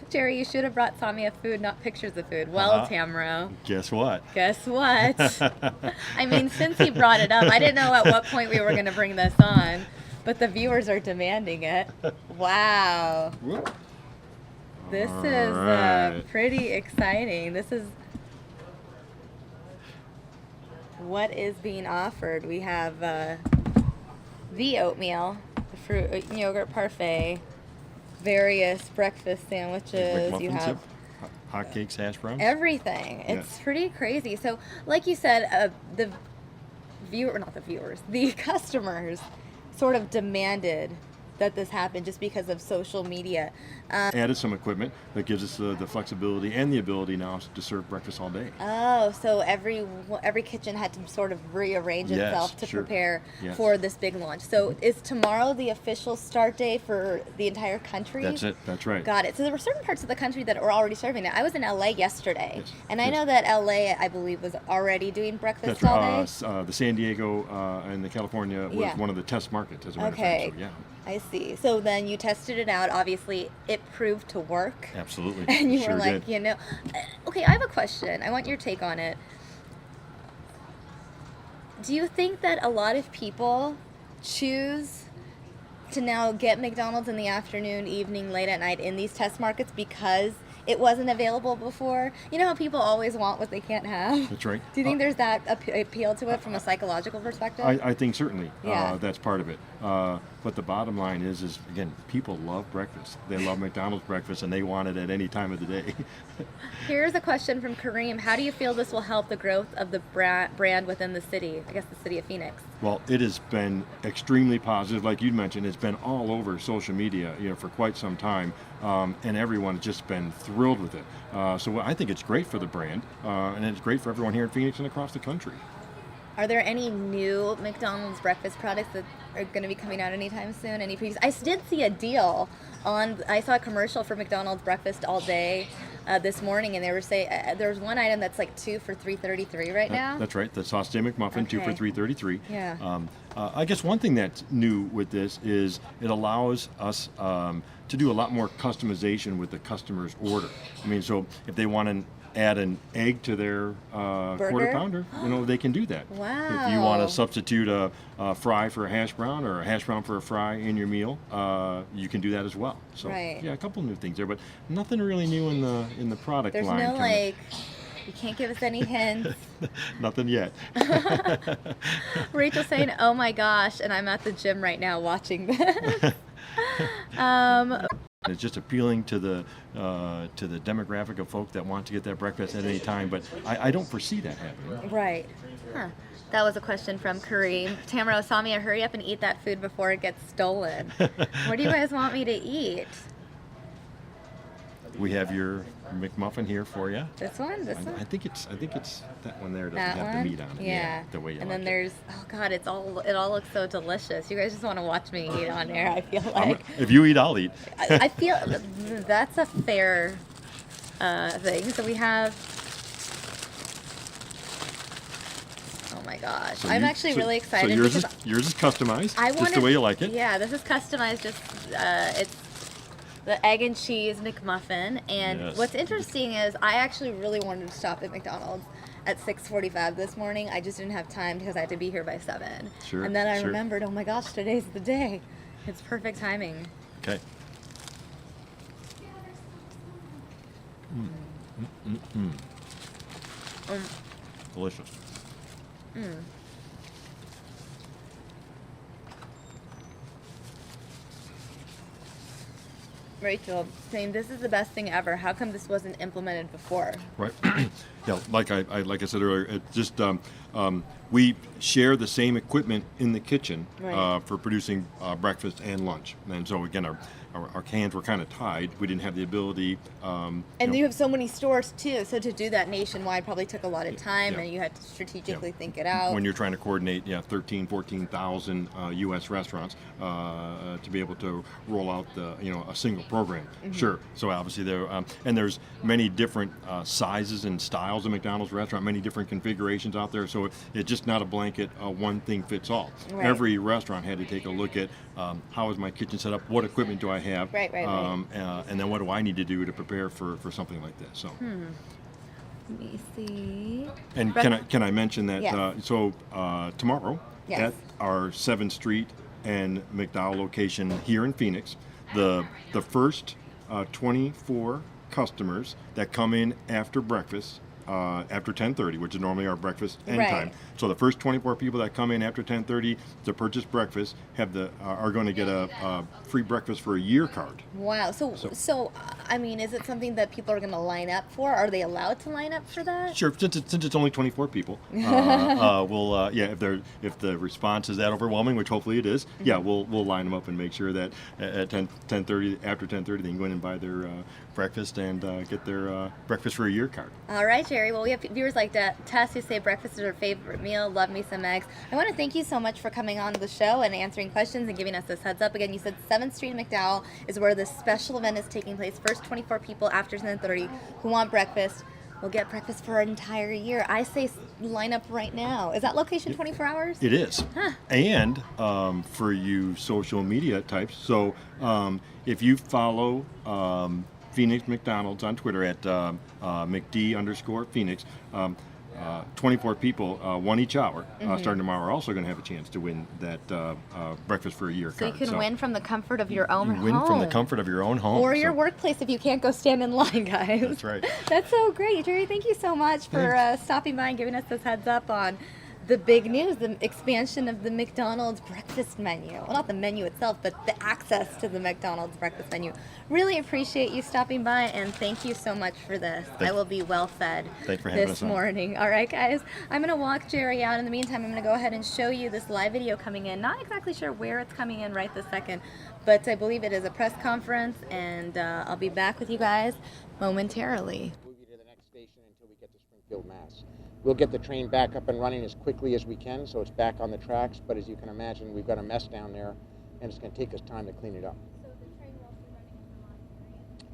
Jerry, you should have brought Samia food, not pictures of food. Well, Tamro. Guess what? Guess what? I mean, since he brought it up, I didn't know at what point we were going to bring this on, but the viewers are demanding it. Wow. This is pretty exciting. This is what is being offered. We have the oatmeal, the fruit yogurt parfait, various breakfast sandwiches. You have hotcakes, hash browns, everything. It's pretty crazy. So, like you said, the customers sort of demanded that this happen just because of social media. Added some equipment that gives us the flexibility and the ability now to serve breakfast all day. Oh, so every kitchen had to sort of rearrange itself to prepare for this big launch. So is tomorrow the official start day for the entire country? That's it. That's right. Got it. So there were certain parts of the country that were already serving it. I was in LA yesterday, and I know that LA, I believe, was already doing breakfast all day. The San Diego and the California was one of the test markets, as a matter of fact. So, I see. So then you tested it out. Obviously, it proved to work. Absolutely. And you were like, did. Okay, I have a question. I want your take on it. Do you think that a lot of people choose to now get McDonald's in the afternoon, evening, late at night in these test markets because it wasn't available before? You know how people always want what they can't have? That's right. Do you think there's that appeal to it from a psychological perspective? I think certainly Yeah. that's part of it. But the bottom line is again, people love breakfast. They love McDonald's breakfast, and they want it at any time of the day. Here's a question from Kareem. How do you feel this will help the growth of the brand within the city? I guess the city of Phoenix. Well, it has been extremely positive. Like you mentioned, it's been all over social media, for quite some time, and everyone's just been thrilled with it. So I think it's great for the brand, and it's great for everyone here in Phoenix and across the country. Are there any new McDonald's breakfast products that are going to be coming out anytime soon? Any previews? I did see a deal I saw a commercial for McDonald's breakfast all day this morning, and they were saying there's one item that's like 2 for $3.33 right now. That's right. The Sauce McMuffin, 2 for $3.33. Yeah. I guess one thing that's new with this is it allows us to do a lot more customization with the customer's order. I mean, so if they want to add an egg to their quarter pounder, they can do that. Wow. If you want to substitute a fry for a hash brown or a hash brown for a fry in your meal, you can do that as well. So a couple new things there, but nothing really new in the product line. There's no you can't give us any hints. Nothing yet. Rachel's saying, "Oh my gosh," and I'm at the gym right now watching this. It's just appealing to the demographic of folk that want to get that breakfast at any time, but I don't foresee that happening. Right. Huh. That was a question from Kareem. Tamara Samia, hurry up and eat that food before it gets stolen. What do you guys want me to eat? We have your McMuffin here for you. This one? This one? I think it's that one there doesn't that have one? the meat on it. Yeah. The way you and like then there's it all looks so delicious. You guys just want to watch me eat on air, I feel like. If you eat, I'll eat. I feel that's a fair thing. So we have oh my gosh. So I'm actually really excited. So yours is customized, just the way you like it. Yeah, this is customized. Just it's the egg and cheese McMuffin. And what's interesting is I actually really wanted to stop at McDonald's at 6:45 this morning. I just didn't have time because I had to be here by 7. Sure. And then I remembered, oh my gosh, today's the day. It's perfect timing. Okay. Delicious. Rachel saying this is the best thing ever. How come this wasn't implemented before? Right. Yeah, like I said earlier, it just we share the same equipment in the kitchen Right. for producing breakfast and lunch. And so again, our hands were kind of tied. We didn't have the ability. And you know, you have so many stores too, so to do that nationwide probably took a lot of time, Yeah. and you had to strategically think it out. when you're trying to coordinate 14,000 U.S. restaurants to be able to roll out a single program. Sure. So obviously there's many different sizes and styles of McDonald's restaurant, many different configurations out there. So it's just not a blanket one thing fits all. Right. Every restaurant had to take a look at how is my kitchen set up, what equipment do I have, Right. and then what do I need to do to prepare for something like this. So. Let me see. And Rep- can I mention that? Yes. Tomorrow Yes. at our 7th Street and McDowell location here in Phoenix, the first 24 customers that come in after breakfast. After 10:30, which is normally our breakfast end Right. time. So the first 24 people that come in after 10:30 to purchase breakfast are going to get a free breakfast for a year card. Wow. So, I mean, is it something that people are going to line up for? Are they allowed to line up for that? Sure, since it's only 24 people, if the response is that overwhelming, which hopefully it is, we'll line them up and make sure that at 10:30 after 10:30 they can go in and buy their breakfast and get their breakfast for a year card. All right, Jerry. Well, we have viewers like Tess who say breakfast is her favorite meal. Love me some eggs. I want to thank you so much for coming on the show and answering questions and giving us this heads up. Again, you said 7th Street in McDowell is where this special event is taking place. First 24 people after 10:30 who want breakfast will get breakfast for an entire year. I say line up right now. Is that location 24 hours? It is. And for you social media types, so if you follow Phoenix McDonald's on Twitter at McD_Phoenix, 24 people, one each hour, starting tomorrow, are also going to have a chance to win that breakfast for a year So card. you can win from the comfort of your own home. Win from the comfort of your own home. Or your workplace if you can't go stand in line, guys. That's right. That's so great. Jerry, thank you so much for stopping by and giving us this heads up on the big news, the expansion of the McDonald's breakfast menu. Well, not the menu itself, but the access to the McDonald's breakfast menu. Really appreciate you stopping by, and thank you so much for this. I will be well fed Thanks for having this us on. morning. All right, guys. I'm going to walk Jerry out. In the meantime, I'm going to go ahead and show you this live video coming in. Not exactly sure where it's coming in right this second, but I believe it is a press conference, and I'll be back with you guys momentarily. Move you to the next station until we get to Springfield, Mass. We'll get the train back up and running as quickly as we can, so it's back on the tracks, but as you can imagine, we've got a mess down there, and it's going to take us time to clean it up.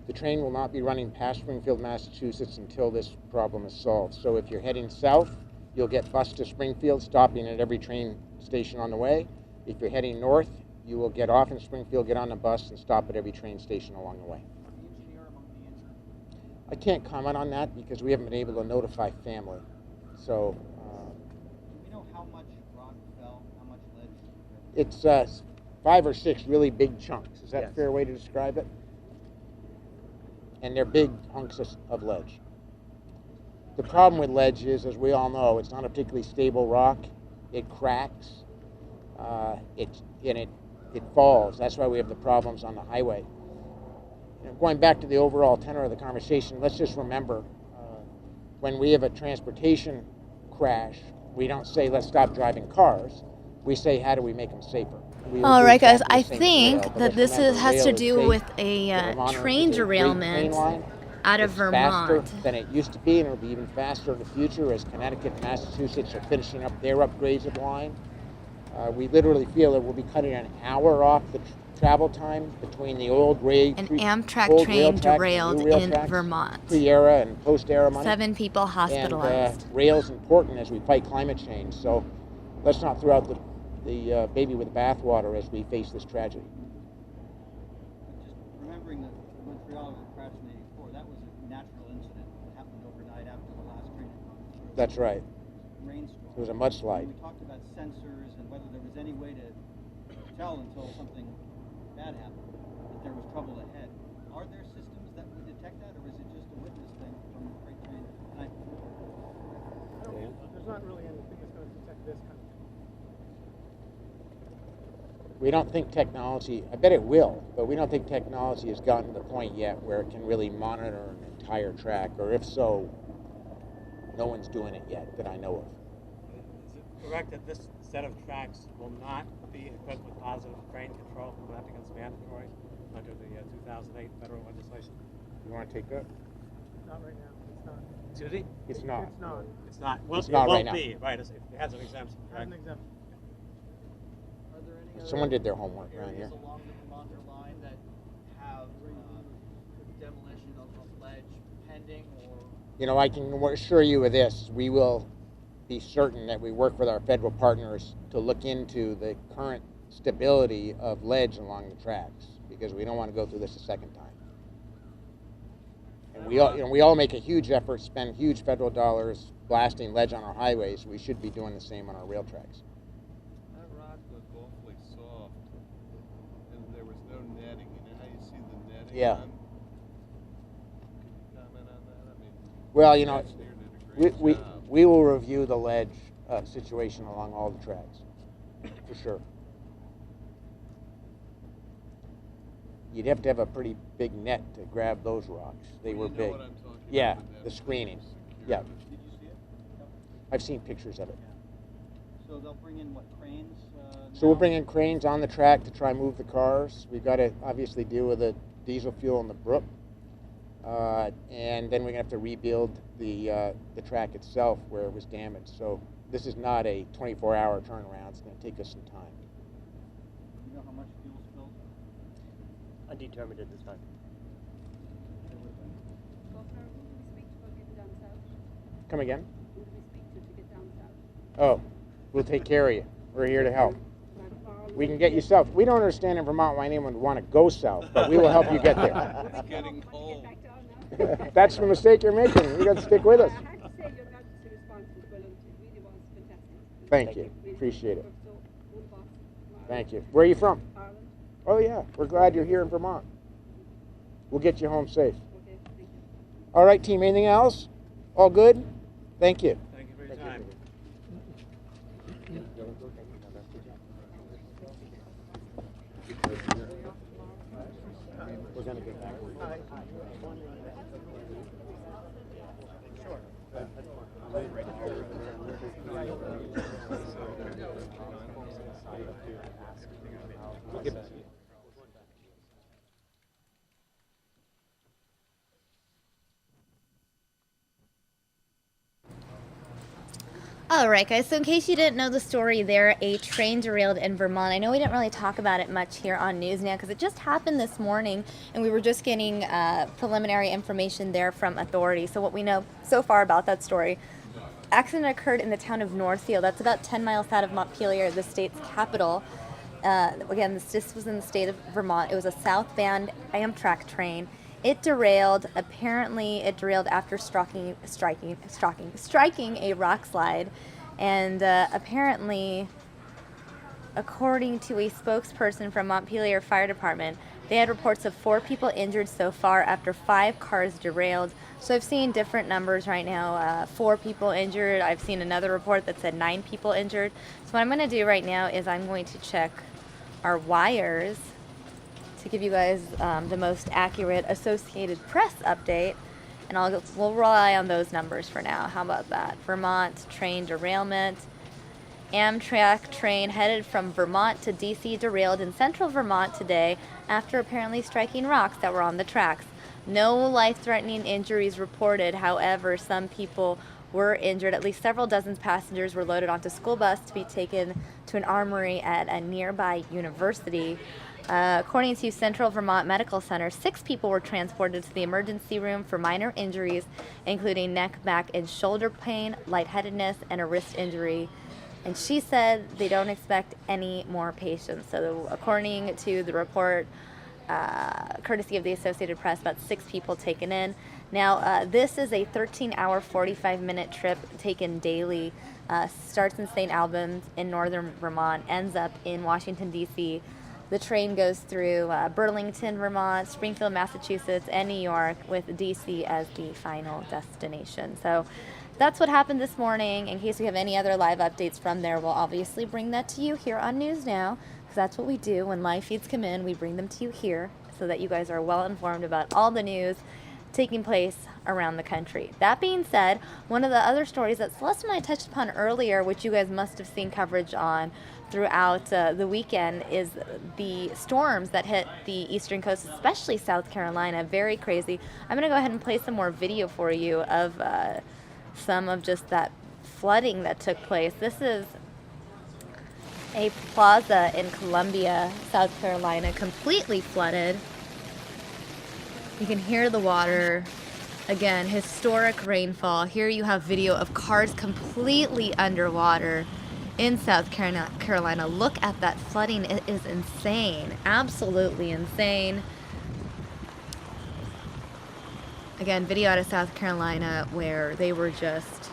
The train will not be running past Springfield, Massachusetts until this problem is solved. So if you're heading south, you'll get bus to Springfield, stopping at every train station on the way. If you're heading north, you will get off in Springfield, get on the bus, and stop at every train station along the way. I can't comment on that because we haven't been able to notify family. So, Do we know how much rock fell, how much ledge? it's 5 or 6 really big chunks. Is that Yes. a fair way to describe it? And they're big hunks of ledge. The problem with ledge is, as we all know, it's not a particularly stable rock. It cracks. It falls. That's why we have the problems on the highway. Going back to the overall tenor of the conversation, let's just remember, when we have a transportation crash, we don't say, let's stop driving cars. We say, how do we make them safer? All right, guys, I think that this has to do with a train derailment out of Vermont. Faster than it used to be, and it'll be even faster in the future as Connecticut and Massachusetts are finishing up their upgrades of the line. We literally feel that we'll be cutting an hour off the travel time between the old rail. An Amtrak train derailed in Vermont. Pre-era and post-era money. 7 people hospitalized. And rail's important as we fight climate change. So let's not throw out the baby with the bathwater as we face this tragedy. Just remembering that Montreal crash in '84, that was a natural incident that happened overnight after the last train. That's right. Rainstorm. It was a mudslide. We talked about sensors and whether there was any way to tell until something bad happened that there was trouble ahead. Are there systems that would detect that, or is it just a witness thing from the freight train? There's not really anything that's going to detect this kind of thing. We don't think technology, I bet it will, but we don't think technology has gotten to the point yet where it can really monitor an entire track, or if so, no one's doing it yet that I know of. Is it correct that this set of tracks will not be equipped with positive train control? Will that becomes mandatory under the 2008 federal legislation? You want to take that? Not right now. It's not. Excuse me? It's not. It's not. It's not. Well, It's not it right won't now. be, right? It has an exemption, Has correct? an exemption. Are there any Someone did their homework around here. areas along the Vermont line that have demolition of ledge pending, or You know, I can assure you of this. We will be certain that we work with our federal partners to look into the current stability of ledge along the tracks, because we don't want to go through this a second time. And we all make a huge effort, spend huge federal dollars blasting ledge on our highways. We should be doing the same on our rail tracks. That rock was awfully soft, and there was no netting. You know how you see the netting? Yeah. on? Could you comment on that? I mean, Well, you know, engineer did a great job. we will review the ledge situation along all the tracks, for sure. You'd have to have a pretty big net to grab those rocks. They were You know big. what I'm talking Yeah, about, the net the screening. Yeah, did you see it? I've seen pictures of it. So they'll bring in what, cranes? So we'll bring in cranes on the track to try and move the cars. We've got to obviously deal with the diesel fuel in the brook. And then we're going to have to rebuild the track itself where it was damaged. So this is not a 24-hour turnaround. It's going to take us some time. You know how much fuel spilled? Undetermined at this time. Come again? Oh, we'll take care of you. We're here to help. We can get you south. We don't understand in Vermont why anyone would want to go south, but we will help you get there. It's getting cold. That's the mistake you're making. You got to stick with us. Thank you. Appreciate it. Thank you. Where are you from? Oh, yeah. We're glad you're here in Vermont. We'll get you home safe. All right, team. Anything else? All good? Thank you. Thank you for your time. We're going to get back. All right, guys, so in case you didn't know the story there, a train derailed in Vermont. I know we didn't really talk about it much here on News Now because it just happened this morning, and we were just getting preliminary information there from authorities. So what we know so far about that story, accident occurred in the town of Northfield. That's about 10 miles out of Montpelier, the state's capital. Again, this was in the state of Vermont. It was a southbound Amtrak train. It derailed. Apparently, it derailed after striking a rock slide, and apparently, according to a spokesperson from Montpelier Fire Department, they had reports of 4 people injured so far after 5 cars derailed. So I've seen different numbers right now. 4 people injured. I've seen another report that said 9 people injured. So what I'm going to do right now is I'm going to check our wires to give you guys the most accurate Associated Press update, and we'll rely on those numbers for now. How about that? Vermont train derailment. Amtrak train headed from Vermont to DC derailed in central Vermont today after apparently striking rocks that were on the tracks. No life-threatening injuries reported. However, some people were injured. At least several dozen passengers were loaded onto school bus to be taken to an armory at a nearby university. According to Central Vermont Medical Center, 6 people were transported to the emergency room for minor injuries, including neck, back, and shoulder pain, lightheadedness, and a wrist injury. And she said they don't expect any more patients. So according to the report, courtesy of the Associated Press, about 6 people taken in. Now, this is a 13-hour, 45-minute trip taken daily. Starts in St. Albans in northern Vermont, ends up in Washington, D.C. The train goes through Burlington, Vermont, Springfield, Massachusetts, and New York, with D.C. as the final destination. So that's what happened this morning. In case we have any other live updates from there, we'll obviously bring that to you here on News Now, because that's what we do. When live feeds come in, we bring them to you here so that you guys are well informed about all the news taking place around the country. That being said, one of the other stories that Celeste and I touched upon earlier, which you guys must have seen coverage on throughout the weekend, is the storms that hit the eastern coast, especially South Carolina. Very crazy. I'm going to go ahead and play some more video for you of some of just that flooding that took place. This is a plaza in Columbia, South Carolina, completely flooded. You can hear the water. Again, historic rainfall. Here you have video of cars completely underwater in South Carolina. Look at that flooding. It is insane. Absolutely insane. Again, video out of South Carolina where they were just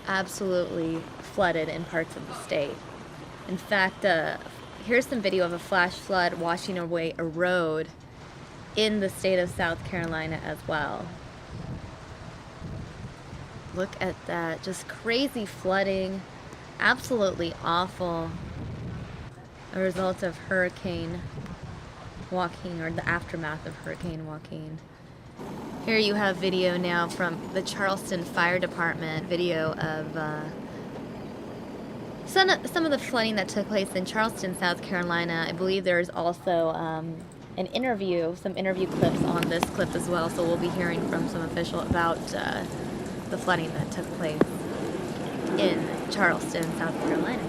absolutely flooded in parts of the state. In fact, here's some video of a flash flood washing away a road in the state of South Carolina as well. Look at that, just crazy flooding, absolutely awful. A result of Hurricane Joaquin, or the aftermath of Hurricane Joaquin. Here you have video now from the Charleston Fire Department, video of some of the flooding that took place in Charleston, South Carolina. I believe there's also some interview clips on this clip as well, so we'll be hearing from some official about the flooding that took place in Charleston, South Carolina.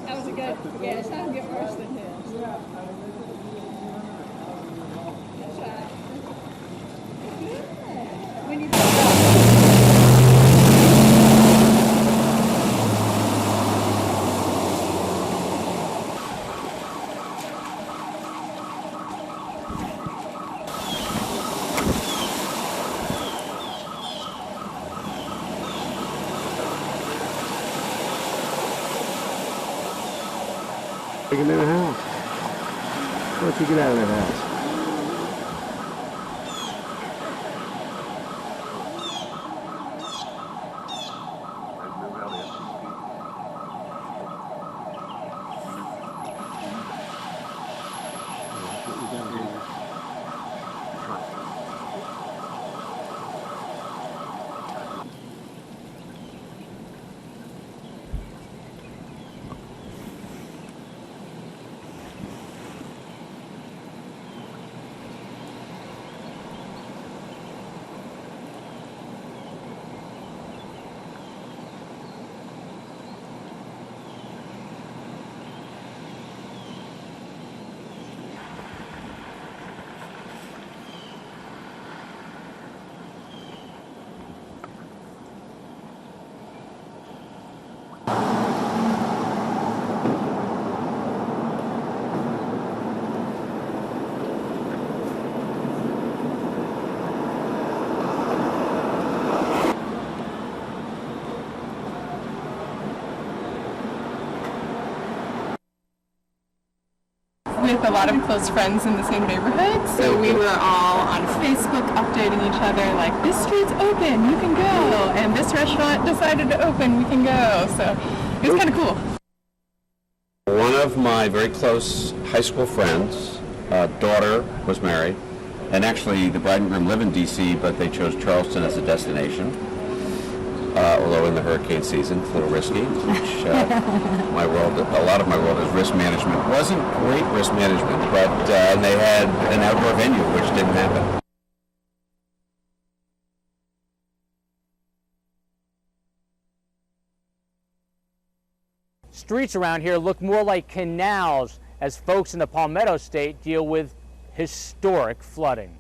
That was a good guess. I don't get worse than his. That's right. When you Take him in the house. Why don't you get out of that house? With a lot of close friends in the same neighborhood, so we were all on Facebook updating each other like, this street's open, you can go, and this restaurant decided to open, we can go, so it was kind of cool. One of my very close high school friends' daughter was married, and actually the bride and groom live in D.C., but they chose Charleston as a destination. Although in the hurricane season, it's a little risky, which a lot of my world is risk management. Wasn't great risk management, but and they had an outdoor venue, which didn't happen. Streets around here look more like canals as folks in the Palmetto State deal with historic flooding.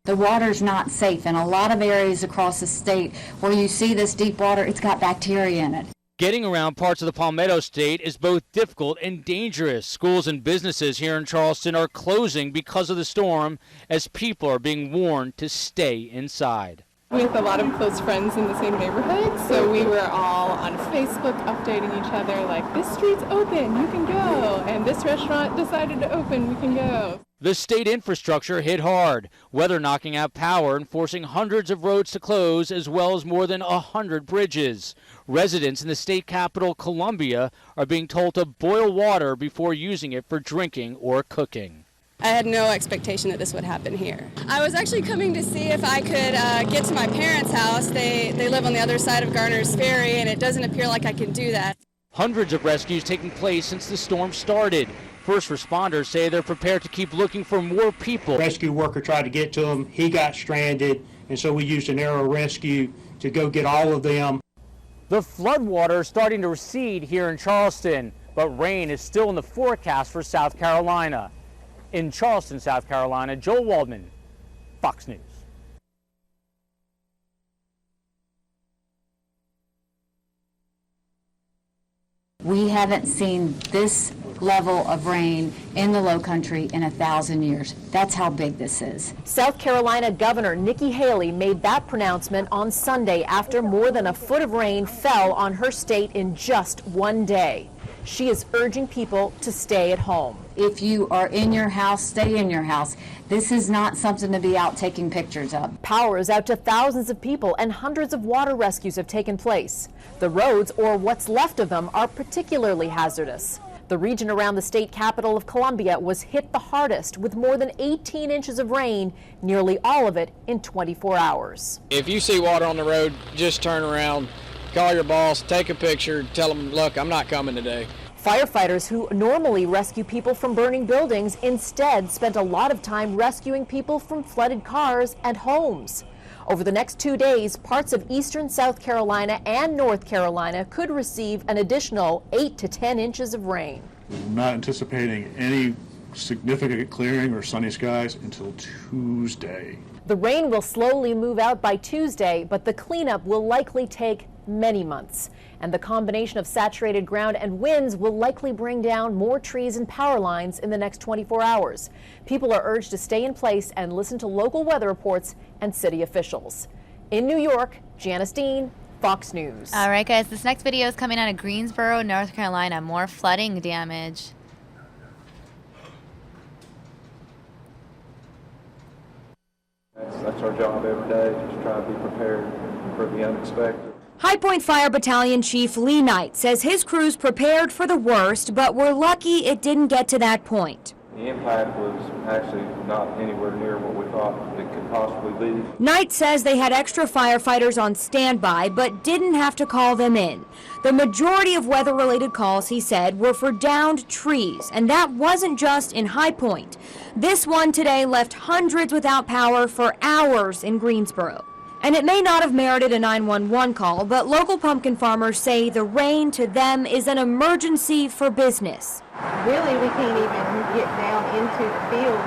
The water's not safe. In a lot of areas across the state where you see this deep water, it's got bacteria in it. Getting around parts of the Palmetto State is both difficult and dangerous. Schools and businesses here in Charleston are closing because of the storm, as people are being warned to stay inside. With a lot of close friends in the same neighborhood, so we were all on Facebook updating each other like, this street's open, you can go, and this restaurant decided to open, we can go. The state infrastructure hit hard, weather knocking out power and forcing hundreds of roads to close, as well as more than 100 bridges. Residents in the state capital, Columbia, are being told to boil water before using it for drinking or cooking. I had no expectation that this would happen here. I was actually coming to see if I could get to my parents' house. They live on the other side of Garner's Ferry, and it doesn't appear like I can do that. Hundreds of rescues taking place since the storm started. First responders say they're prepared to keep looking for more people. Rescue worker tried to get to him. He got stranded, and so we used an aerial rescue to go get all of them. The floodwater is starting to recede here in Charleston, but rain is still in the forecast for South Carolina. In Charleston, South Carolina, Joel Waldman, Fox News. We haven't seen this level of rain in the low country in 1,000 years. That's how big this is. South Carolina Governor Nikki Haley made that pronouncement on Sunday after more than a foot of rain fell on her state in just one day. She is urging people to stay at home. If you are in your house, stay in your house. This is not something to be out taking pictures of. Power is out to thousands of people and hundreds of water rescues have taken place. The roads, or what's left of them, are particularly hazardous. The region around the state capital of Columbia was hit the hardest with more than 18 inches of rain, nearly all of it in 24 hours. If you see water on the road, just turn around, call your boss, take a picture, tell them, look, I'm not coming today. Firefighters who normally rescue people from burning buildings instead spent a lot of time rescuing people from flooded cars and homes. Over the next 2 days, parts of eastern South Carolina and North Carolina could receive an additional 8 to 10 inches of rain. We're not anticipating any significant clearing or sunny skies until Tuesday. The rain will slowly move out by Tuesday, but the cleanup will likely take many months. And the combination of saturated ground and winds will likely bring down more trees and power lines in the next 24 hours. People are urged to stay in place and listen to local weather reports and city officials. In New York, Janice Dean, Fox News. All right, guys, this next video is coming out of Greensboro, North Carolina. More flooding damage. That's our job every day, just try to be prepared for the unexpected. High Point Fire Battalion Chief Lee Knight says his crews prepared for the worst, but were lucky it didn't get to that point. The impact was actually not anywhere near what we thought it could possibly be. Knight says they had extra firefighters on standby, but didn't have to call them in. The majority of weather-related calls, he said, were for downed trees, and that wasn't just in High Point. This one today left hundreds without power for hours in Greensboro. And it may not have merited a 911 call, but local pumpkin farmers say the rain to them is an emergency for business. Really, we can't even get down into the fields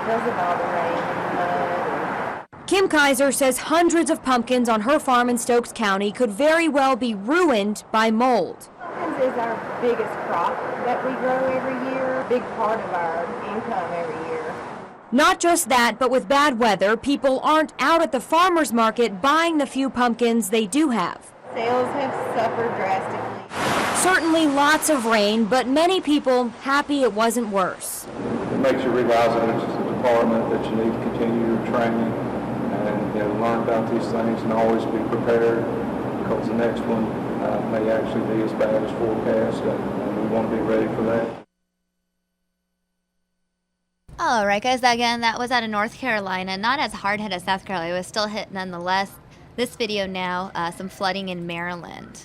because of all the rain and mud. Kim Kaiser says hundreds of pumpkins on her farm in Stokes County could very well be ruined by mold. Pumpkins is our biggest crop that we grow every year, a big part of our income every year. Not just that, but with bad weather, people aren't out at the farmer's market buying the few pumpkins they do have. Sales have suffered drastically. Certainly lots of rain, but many people happy it wasn't worse. It makes you realize that it's a department that you need to continue your training and learn about these things and always be prepared, because the next one may actually be as bad as forecast, and we want to be ready for that. All right, guys, again, that was out of North Carolina. Not as hard hit as South Carolina. It was still hit nonetheless. This video now, some flooding in Maryland.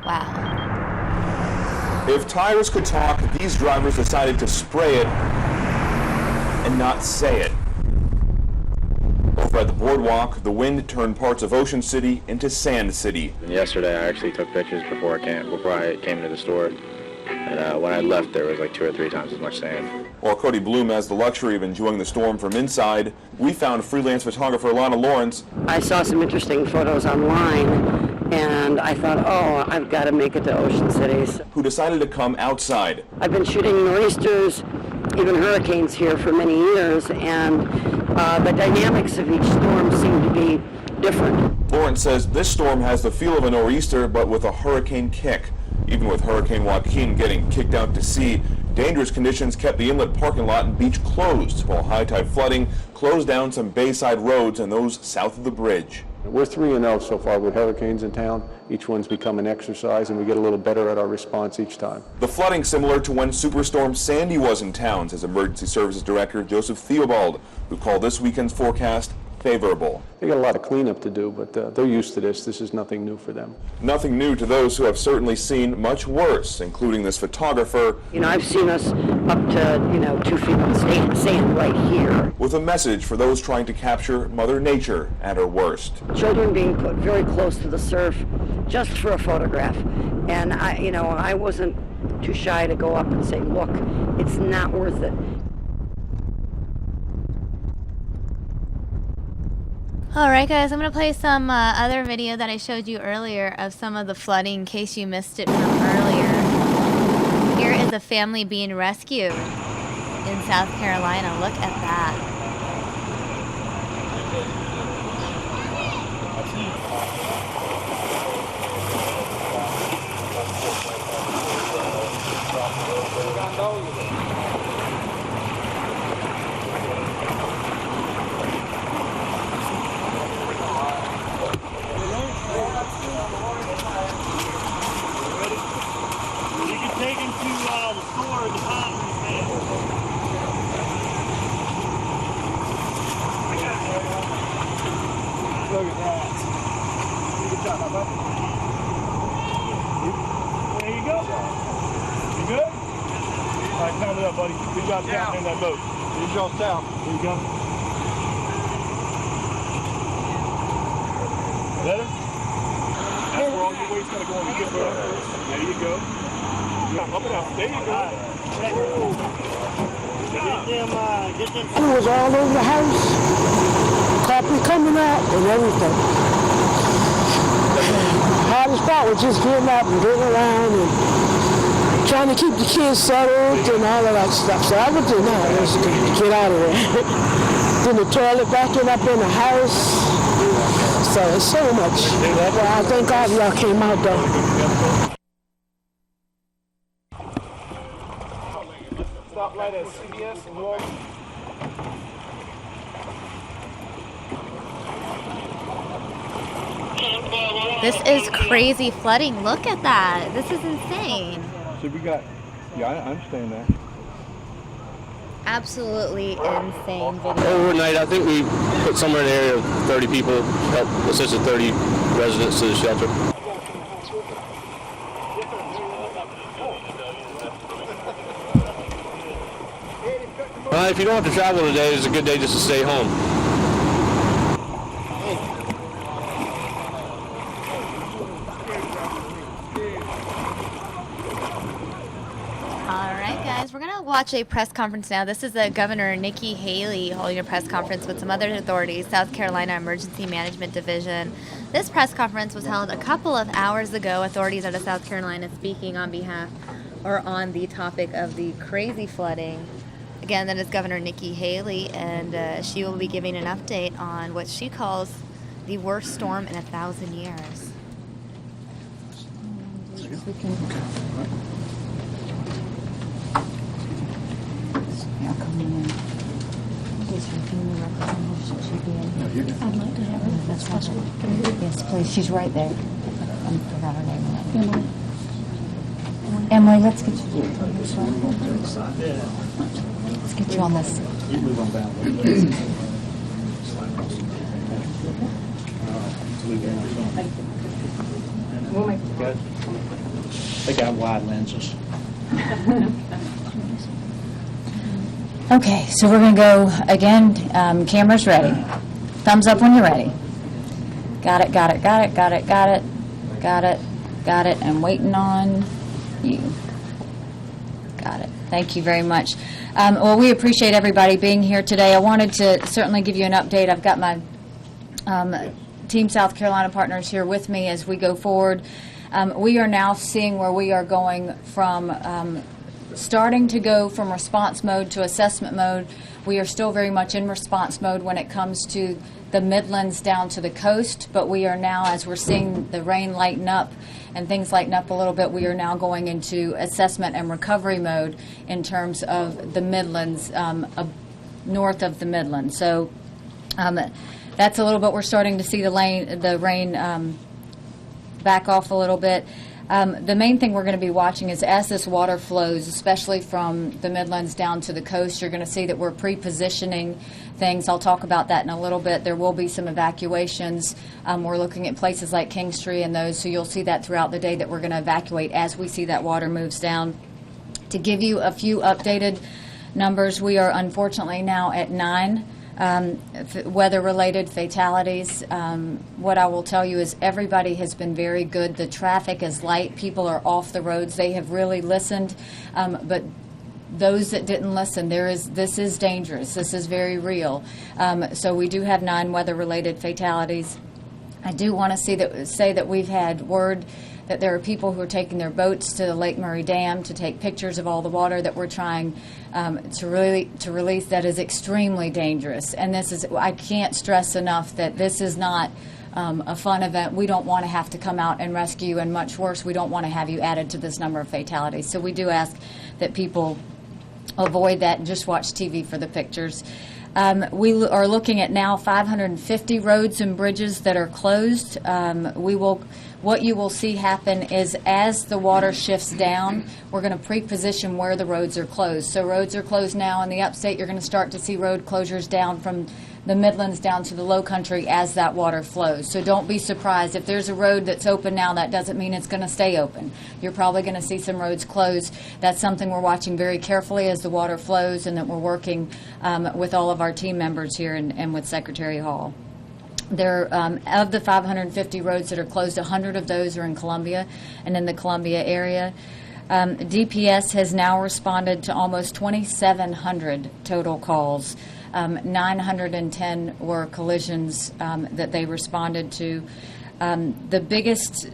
Wow. If tires could talk, these drivers decided to spray it and not say it. Over at the boardwalk, the wind turned parts of Ocean City into Sand City. Yesterday, I actually took pictures before I came to the store. And when I left, there was like 2 or 3 times as much sand. While Cody Bloom has the luxury of enjoying the storm from inside, we found freelance photographer Lana Lawrence. I saw some interesting photos online, and I thought, oh, I've got to make it to Ocean City. Who decided to come outside. I've been shooting nor'easters, even hurricanes here for many years, and the dynamics of each storm seem to be different. Lawrence says this storm has the feel of a nor'easter, but with a hurricane kick. Even with Hurricane Joaquin getting kicked out to sea, dangerous conditions kept the inlet parking lot and beach closed, while high-tide flooding closed down some bayside roads and those south of the bridge. We're 3-0 so far with hurricanes in town. Each one's become an exercise, and we get a little better at our response each time. The flooding similar to when Superstorm Sandy was in town, says Emergency Services Director Joseph Theobald, who called this weekend's forecast favorable. They got a lot of cleanup to do, but they're used to this. This is nothing new for them. Nothing new to those who have certainly seen much worse, including this photographer. You know, I've seen us up to, 2 feet of sand right here. With a message for those trying to capture Mother Nature at her worst. Children being put very close to the surf just for a photograph. And I wasn't too shy to go up and say, look, it's not worth it. Alright guys, I'm going to play some other video that I showed you earlier of some of the flooding in case you missed it from earlier. Here is a family being rescued in South Carolina. Look at that. Look at that. Good job, my buddy. There you go. You good? All right, count it up, buddy. Good job counting in that boat. Here's y'all's towel. There you go. Better? That's where all your weight's going to go on the good boat. There you go. Yeah, up and out. There you go. It was all over the house, carpet coming out and everything. Hardest part was just getting up and getting around and trying to keep the kids settled and all of that stuff. So I was doing that, just to get out of there. Then the toilet backing up in the house. So it's so much. But I thank God y'all came out though. Stoplight at CBS and Walton. This is crazy flooding. Look at that. This is insane. So we got, yeah, I understand that. Absolutely insane video. Overnight, I think we put somewhere in the area of 30 people, helped assisted 30 residents to the shelter. If you don't have to travel today, it's a good day just to stay home. Alright guys, we're going to watch a press conference now. This is the Governor Nikki Haley holding a press conference with some other authorities, South Carolina Emergency Management Division. This press conference was held a couple of hours ago. Authorities out of South Carolina speaking on behalf or on the topic of the crazy flooding. Again, that is Governor Nikki Haley, and she will be giving an update on what she calls the worst storm in 1,000 years. I'd like to have her. That's possible. Yes, please. She's right there. I forgot her name. Emily, let's get you. Let's get you on this. They got wide lenses. Okay, so we're going to go again. Camera's ready. Thumbs up when you're ready. Got it, got it, got it, got it, got it, got it, got it. I'm waiting on you. Got it. Thank you very much. Well, we appreciate everybody being here today. I wanted to certainly give you an update. I've got my Team South Carolina partners here with me as we go forward. We are now seeing where we are going from starting to go from response mode to assessment mode. We are still very much in response mode when it comes to the Midlands down to the coast, but we are now, as we're seeing the rain lighten up and things lighten up a little bit, we are now going into assessment and recovery mode in terms of the Midlands, north of the Midlands. So that's a little bit, we're starting to see the rain back off a little bit. The main thing we're going to be watching is as this water flows, especially from the Midlands down to the coast, you're going to see that we're pre-positioning things. I'll talk about that in a little bit. There will be some evacuations. We're looking at places like Kingstree and those, so you'll see that throughout the day that we're going to evacuate as we see that water moves down. To give you a few updated numbers, we are unfortunately now at 9 weather-related fatalities. What I will tell you is everybody has been very good. The traffic is light. People are off the roads. They have really listened. But those that didn't listen, this is dangerous. This is very real. So we do have 9 weather-related fatalities. I do want to say that we've had word that there are people who are taking their boats to the Lake Murray Dam to take pictures of all the water that we're trying to release. That is extremely dangerous. And I can't stress enough that this is not a fun event. We don't want to have to come out and rescue, and much worse, we don't want to have you added to this number of fatalities. So we do ask that people avoid that and just watch TV for the pictures. We are looking at now 550 roads and bridges that are closed. What you will see happen is as the water shifts down, we're going to pre-position where the roads are closed. So roads are closed now in the upstate. You're going to start to see road closures down from the Midlands down to the low country as that water flows. So don't be surprised. If there's a road that's open now, that doesn't mean it's going to stay open. You're probably going to see some roads close. That's something we're watching very carefully as the water flows, and that we're working with all of our team members here and with Secretary Hall. Of the 550 roads that are closed, 100 of those are in Columbia and in the Columbia area. DPS has now responded to almost 2,700 total calls. 910 were collisions that they responded to. The biggest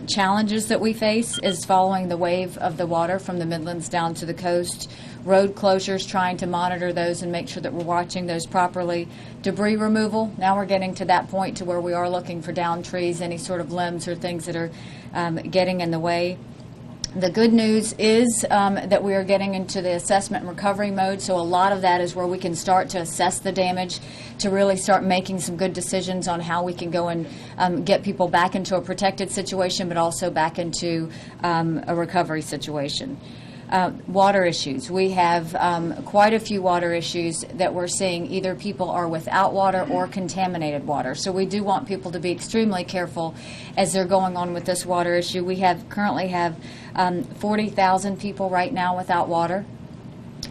challenges that we face is following the wave of the water from the Midlands down to the coast. Road closures, trying to monitor those and make sure that we're watching those properly. Debris removal, now we're getting to that point to where we are looking for downed trees, any sort of limbs or things that are getting in the way. The good news is that we are getting into the assessment and recovery mode, so a lot of that is where we can start to assess the damage, to really start making some good decisions on how we can go and get people back into a protected situation, but also back into a recovery situation. Water issues. We have quite a few water issues that we're seeing. Either people are without water or contaminated water. So we do want people to be extremely careful as they're going on with this water issue. We currently have 40,000 people right now without water.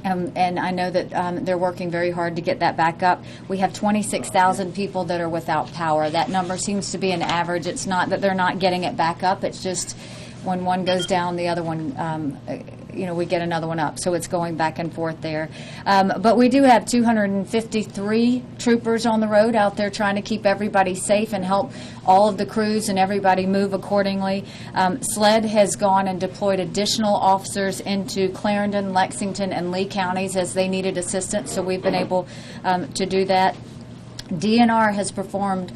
And I know that they're working very hard to get that back up. We have 26,000 people that are without power. That number seems to be an average. It's not that they're not getting it back up. It's just when one goes down, the other one, we get another one up. So it's going back and forth there. But we do have 253 troopers on the road out there trying to keep everybody safe and help all of the crews and everybody move accordingly. SLED has gone and deployed additional officers into Clarendon, Lexington, and Lee counties as they needed assistance. So we've been able to do that. DNR has performed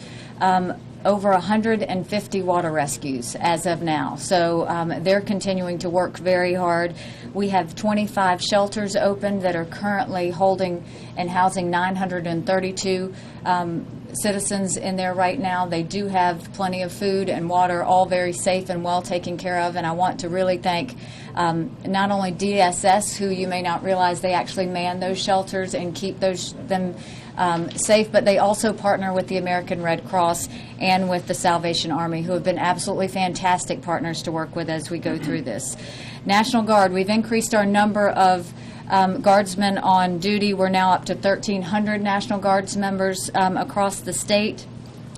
over 150 water rescues as of now. So they're continuing to work very hard. We have 25 shelters open that are currently holding and housing 932 citizens in there right now. They do have plenty of food and water, all very safe and well taken care of. And I want to really thank not only DSS, who you may not realize they actually man those shelters and keep them safe, but they also partner with the American Red Cross and with the Salvation Army, who have been absolutely fantastic partners to work with as we go through this. National Guard, we've increased our number of guardsmen on duty. We're now up to 1,300 National Guards members across the state.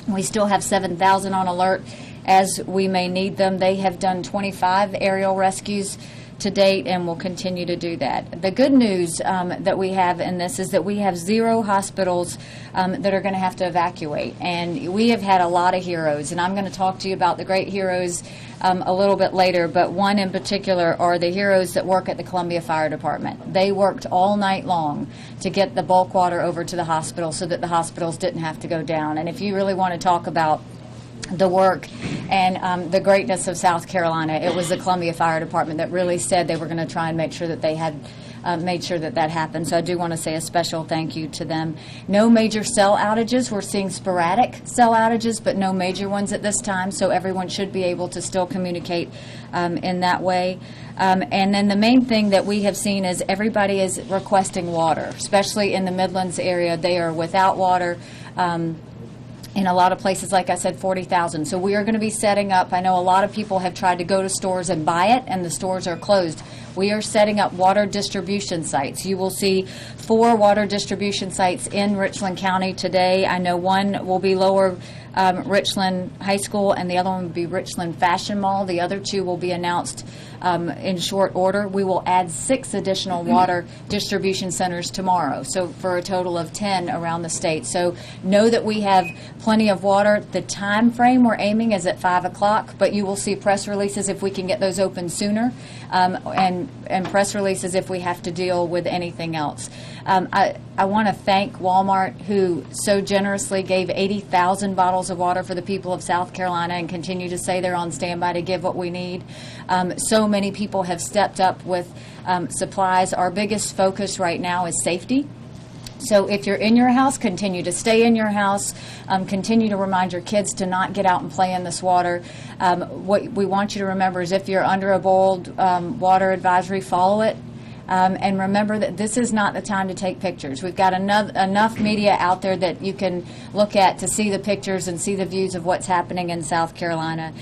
We still have 7,000 on alert as we may need them. They have done 25 aerial rescues to date and will continue to do that. The good news that we have in this is that we have 0 hospitals that are going to have to evacuate. And we have had a lot of heroes, and I'm going to talk to you about the great heroes a little bit later, but one in particular are the heroes that work at the Columbia Fire Department. They worked all night long to get the bulk water over to the hospital so that the hospitals didn't have to go down. And if you really want to talk about the work and the greatness of South Carolina, it was the Columbia Fire Department that really said they were going to try and make sure that they had made sure that happened. So I do want to say a special thank you to them. No major cell outages. We're seeing sporadic cell outages, but no major ones at this time, so everyone should be able to still communicate in that way. And then the main thing that we have seen is everybody is requesting water, especially in the Midlands area. They are without water. In a lot of places, like I said, 40,000. So we are going to be setting up, I know a lot of people have tried to go to stores and buy it, and the stores are closed. We are setting up water distribution sites. You will see 4 water distribution sites in Richland County today. I know one will be Lower Richland High School, and the other one will be Richland Fashion Mall. The other 2 will be announced in short order. We will add 6 additional water distribution centers tomorrow, so for a total of 10 around the state. So know that we have plenty of water. The time frame we're aiming is at 5 o'clock, but you will see press releases if we can get those open sooner, and press releases if we have to deal with anything else. I want to thank Walmart, who so generously gave 80,000 bottles of water for the people of South Carolina and continue to say they're on standby to give what we need. So many people have stepped up with supplies. Our biggest focus right now is safety. So if you're in your house, continue to stay in your house. Continue to remind your kids to not get out and play in this water. What we want you to remember is if you're under a boiled water advisory, follow it. And remember that this is not the time to take pictures. We've got enough media out there that you can look at to see the pictures and see the views of what's happening in South Carolina.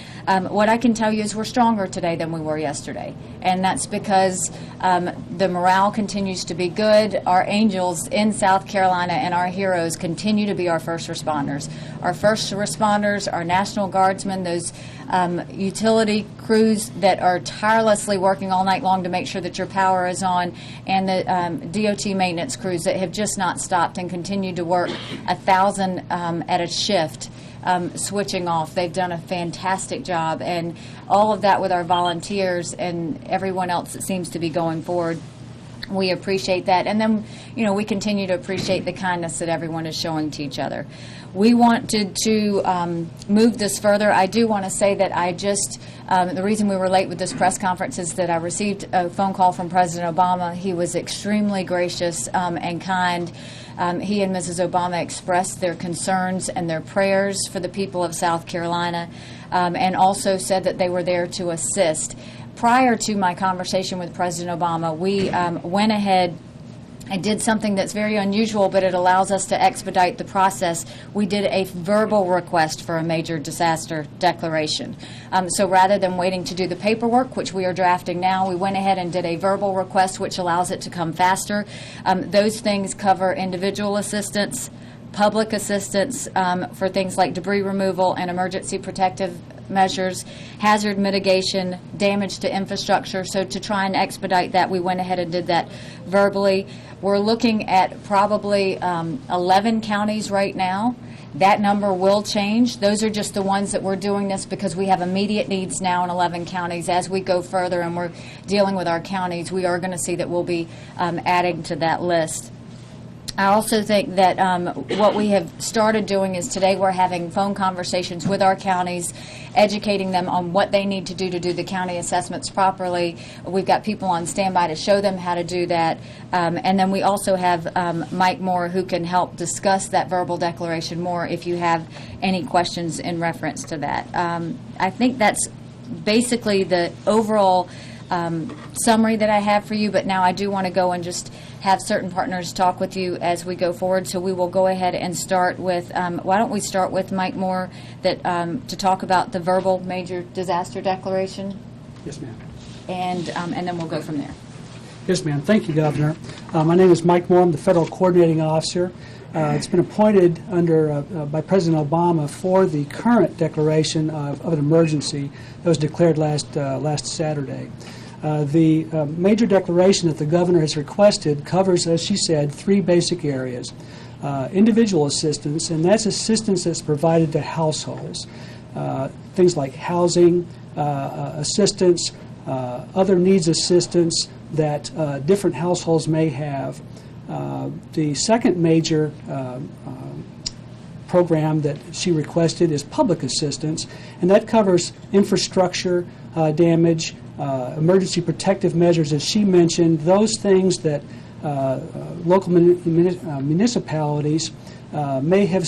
What I can tell you is we're stronger today than we were yesterday. And that's because the morale continues to be good. Our angels in South Carolina and our heroes continue to be our first responders. Our first responders, our National Guardsmen, those utility crews that are tirelessly working all night long to make sure that your power is on, and the DOT maintenance crews that have just not stopped and continue to work 1,000 at a shift, switching off. They've done a fantastic job, and all of that with our volunteers and everyone else that seems to be going forward. We appreciate that. And then, we continue to appreciate the kindness that everyone is showing to each other. We wanted to move this further. I do want to say that the reason we were late with this press conference is that I received a phone call from President Obama. He was extremely gracious and kind. He and Mrs. Obama expressed their concerns and their prayers for the people of South Carolina, and also said that they were there to assist. Prior to my conversation with President Obama, we went ahead and did something that's very unusual, but it allows us to expedite the process. We did a verbal request for a major disaster declaration. So rather than waiting to do the paperwork, which we are drafting now, we went ahead and did a verbal request, which allows it to come faster. Those things cover individual assistance, public assistance for things like debris removal and emergency protective measures, hazard mitigation, damage to infrastructure. So to try and expedite that, we went ahead and did that verbally. We're looking at probably 11 counties right now. That number will change. Those are just the ones that we're doing this because we have immediate needs now in 11 counties. As we go further and we're dealing with our counties, we are going to see that we'll be adding to that list. I also think that what we have started doing is today we're having phone conversations with our counties, educating them on what they need to do the county assessments properly. We've got people on standby to show them how to do that. And then we also have Mike Moore, who can help discuss that verbal declaration more if you have any questions in reference to that. I think that's basically the overall summary that I have for you, but now I do want to go and just have certain partners talk with you as we go forward. So we will go ahead and start with, why don't we start with Mike Moore to talk about the verbal major disaster declaration? Yes, ma'am. And then we'll go from there. Yes, ma'am. Thank you, Governor. My name is Mike Moore. I'm the Federal Coordinating Officer. It's been appointed by President Obama for the current declaration of an emergency that was declared last Saturday. The major declaration that the governor has requested covers, as she said, 3 basic areas. Individual assistance, and that's assistance that's provided to households. Things like housing assistance, other needs assistance that different households may have. The second major program that she requested is public assistance, and that covers infrastructure damage, emergency protective measures, as she mentioned, those things that local municipalities may have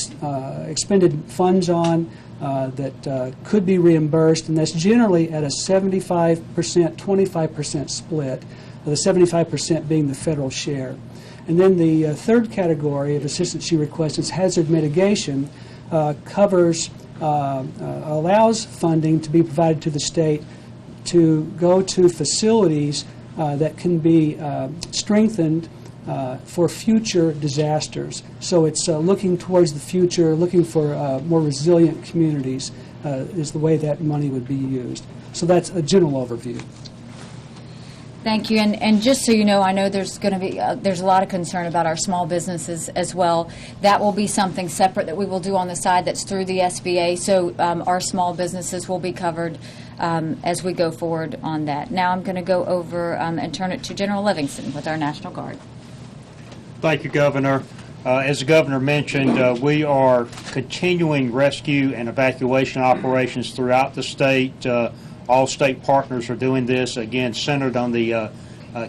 expended funds on that could be reimbursed, and that's generally at a 75%, 25% split, the 75% being the federal share. And then the third category of assistance she requests is hazard mitigation, covers, allows funding to be provided to the state to go to facilities that can be strengthened for future disasters. So it's looking towards the future, looking for more resilient communities is the way that money would be used. So that's a general overview. Thank you. And just so you know, I know there's going to be there's a lot of concern about our small businesses as well. That will be something separate that we will do on the side that's through the SBA. So our small businesses will be covered as we go forward on that. Now I'm going to go over and turn it to General Livingston with our National Guard. Thank you, Governor. As the Governor mentioned, we are continuing rescue and evacuation operations throughout the state. All state partners are doing this, again, centered on the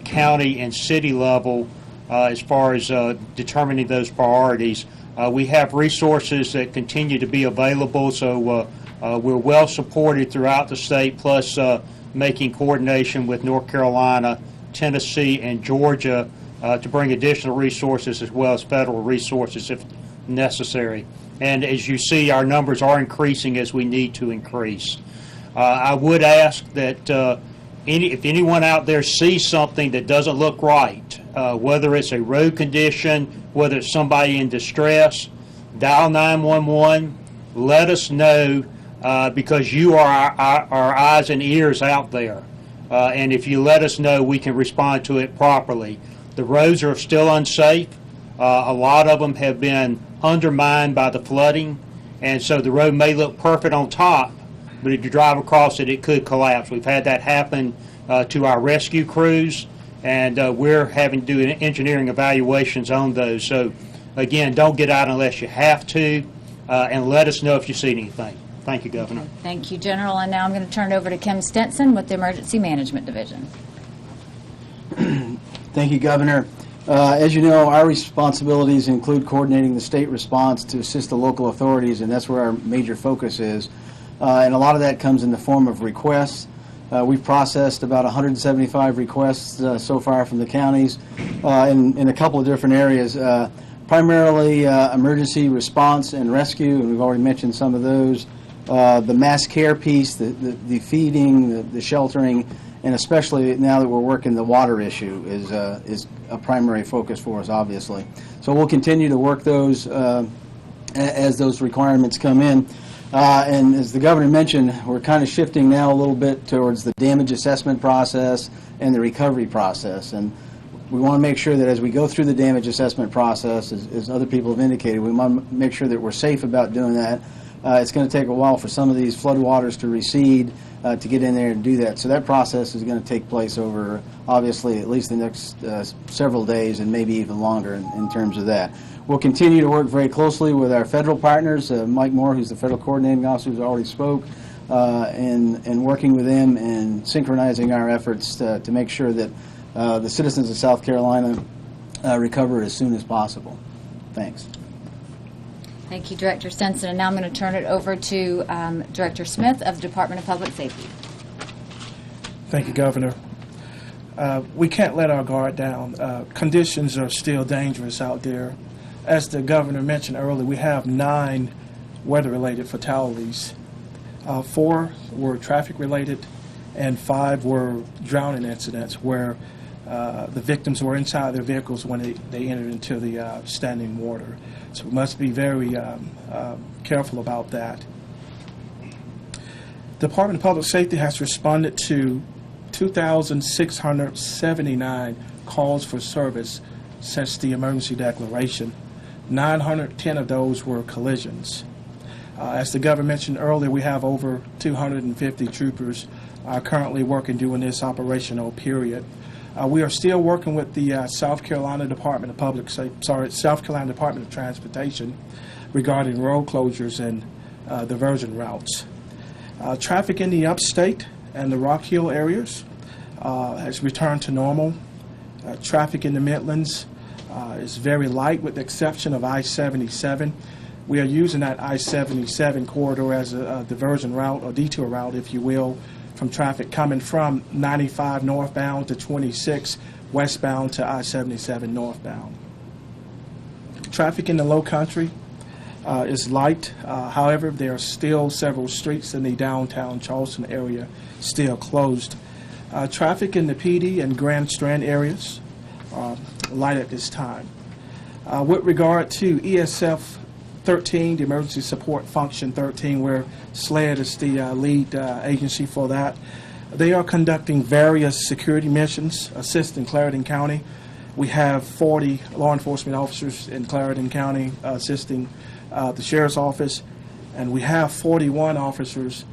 county and city level as far as determining those priorities. We have resources that continue to be available, so we're well supported throughout the state, plus making coordination with North Carolina, Tennessee, and Georgia to bring additional resources as well as federal resources if necessary. And as you see, our numbers are increasing as we need to increase. I would ask that if anyone out there sees something that doesn't look right, whether it's a road condition, whether it's somebody in distress, dial 911, let us know because you are our eyes and ears out there. And if you let us know, we can respond to it properly. The roads are still unsafe. A lot of them have been undermined by the flooding, and so the road may look perfect on top, but if you drive across it, it could collapse. We've had that happen to our rescue crews, and we're having to do engineering evaluations on those. So, again, don't get out unless you have to, and let us know if you see anything. Thank you, Governor. Thank you, General. And now I'm going to turn it over to Kim Stenson with the Emergency Management Division. Thank you, Governor. As you know, our responsibilities include coordinating the state response to assist the local authorities, and that's where our major focus is. And a lot of that comes in the form of requests. We've processed about 175 requests so far from the counties in a couple of different areas, primarily emergency response and rescue, and we've already mentioned some of those. The mass care piece, the feeding, the sheltering, and especially now that we're working the water issue is a primary focus for us, obviously. So we'll continue to work those as those requirements come in. And as the Governor mentioned, we're kind of shifting now a little bit towards the damage assessment process and the recovery process. And we want to make sure that as we go through the damage assessment process, as other people have indicated, we want to make sure that we're safe about doing that. It's going to take a while for some of these floodwaters to recede to get in there and do that. So that process is going to take place over, obviously, at least the next several days and maybe even longer in terms of that. We'll continue to work very closely with our federal partners, Mike Moore, who's the federal coordinating officer, who's already spoke, and working with them and synchronizing our efforts to make sure that the citizens of South Carolina recover as soon as possible. Thanks. Thank you, Director Stenson. And now I'm going to turn it over to Director Smith of the Department of Public Safety. Thank you, Governor. We can't let our guard down. Conditions are still dangerous out there. As the Governor mentioned earlier, we have 9 weather-related fatalities. 4 were traffic-related, and 5 were drowning incidents where the victims were inside their vehicles when they entered into the standing water. So we must be very careful about that. The Department of Public Safety has responded to 2,679 calls for service since the emergency declaration. 910 of those were collisions. As the governor mentioned earlier, we have over 250 troopers currently working during this operational period. We are still working with the South Carolina Department of Transportation regarding road closures and diversion routes. Traffic in the upstate and the Rock Hill areas has returned to normal. Traffic in the Midlands is very light with the exception of I-77. We are using that I-77 corridor as a diversion route or detour route, if you will, from traffic coming from 95 northbound to 26 westbound to I-77 northbound. Traffic in the Low Country is light. However, there are still several streets in the downtown Charleston area still closed. Traffic in the PD and Grand Strand areas are light at this time. With regard to ESF 13, the Emergency Support Function 13, where SLED is the lead agency for that, they are conducting various security missions assisting Clarendon County. We have 40 law enforcement officers in Clarendon County assisting the Sheriff's Office, and we have 41 officers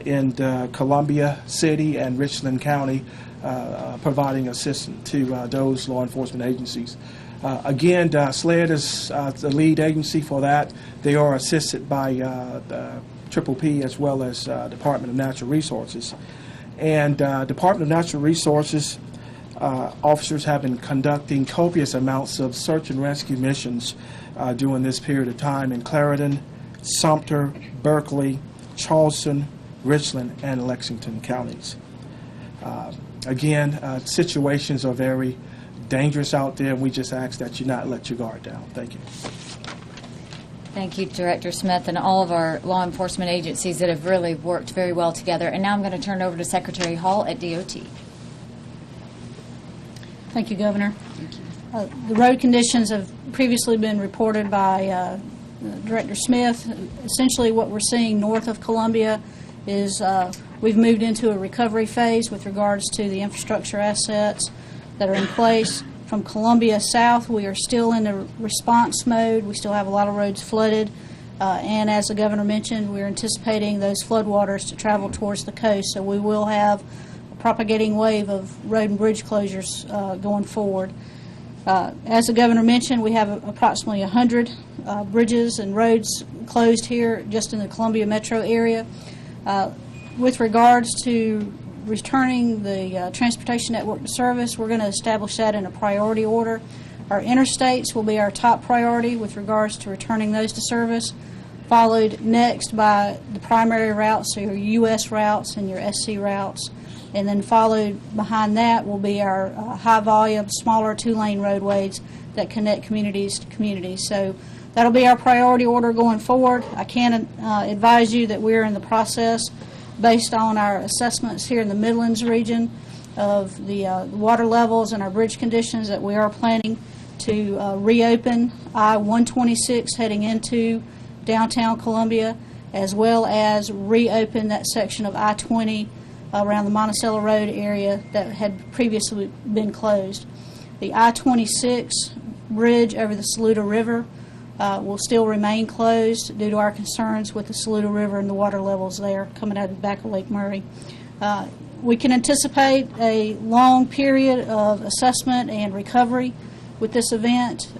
in Columbia City and Richland County providing assistance to those law enforcement agencies. Again, SLED is the lead agency for that. They are assisted by the Triple P as well as Department of Natural Resources. And Department of Natural Resources officers have been conducting copious amounts of search and rescue missions during this period of time in Clarendon, Sumter, Berkeley, Charleston, Richland, and Lexington counties. Again, situations are very dangerous out there, and we just ask that you not let your guard down. Thank you. Thank you, Director Smith, and all of our law enforcement agencies that have really worked very well together. And now I'm going to turn it over to Secretary Hall at DOT. Thank you, Governor. The road conditions have previously been reported by Director Smith. Essentially what we're seeing north of Columbia is we've moved into a recovery phase with regards to the infrastructure assets that are in place. From Columbia south, we are still in a response mode. We still have a lot of roads flooded. And as the Governor mentioned, we're anticipating those floodwaters to travel towards the coast. So we will have a propagating wave of road and bridge closures going forward. As the Governor mentioned, we have approximately 100 bridges and roads closed here just in the Columbia metro area. With regards to returning the transportation network to service, we're going to establish that in a priority order. Our interstates will be our top priority with regards to returning those to service, followed next by the primary routes, so your U.S. routes and your SC routes, and then followed behind that will be our high-volume, smaller two-lane roadways that connect communities to communities. So that'll be our priority order going forward. I can advise you that we're in the process, based on our assessments here in the Midlands region of the water levels and our bridge conditions, that we are planning to reopen I-126 heading into downtown Columbia, as well as reopen that section of I-20 around the Monticello Road area that had previously been closed. The I-26 bridge over the Saluda River will still remain closed due to our concerns with the Saluda River and the water levels there coming out of the back of Lake Murray. We can anticipate a long period of assessment and recovery with this event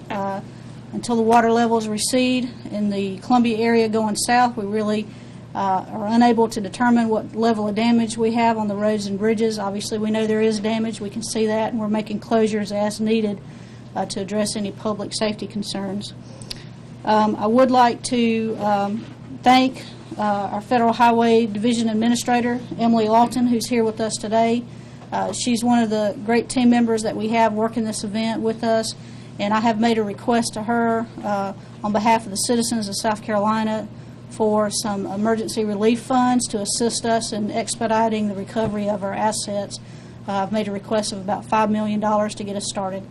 until the water levels recede. In the Columbia area going south, we really are unable to determine what level of damage we have on the roads and bridges. Obviously, we know there is damage. We can see that, and we're making closures as needed to address any public safety concerns. I would like to thank our Federal Highway Division Administrator, Emily Lawton, who's here with us today. She's one of the great team members that we have working this event with us, and I have made a request to her on behalf of the citizens of South Carolina for some emergency relief funds to assist us in expediting the recovery of our assets. I've made a request of about $5 million to get us started.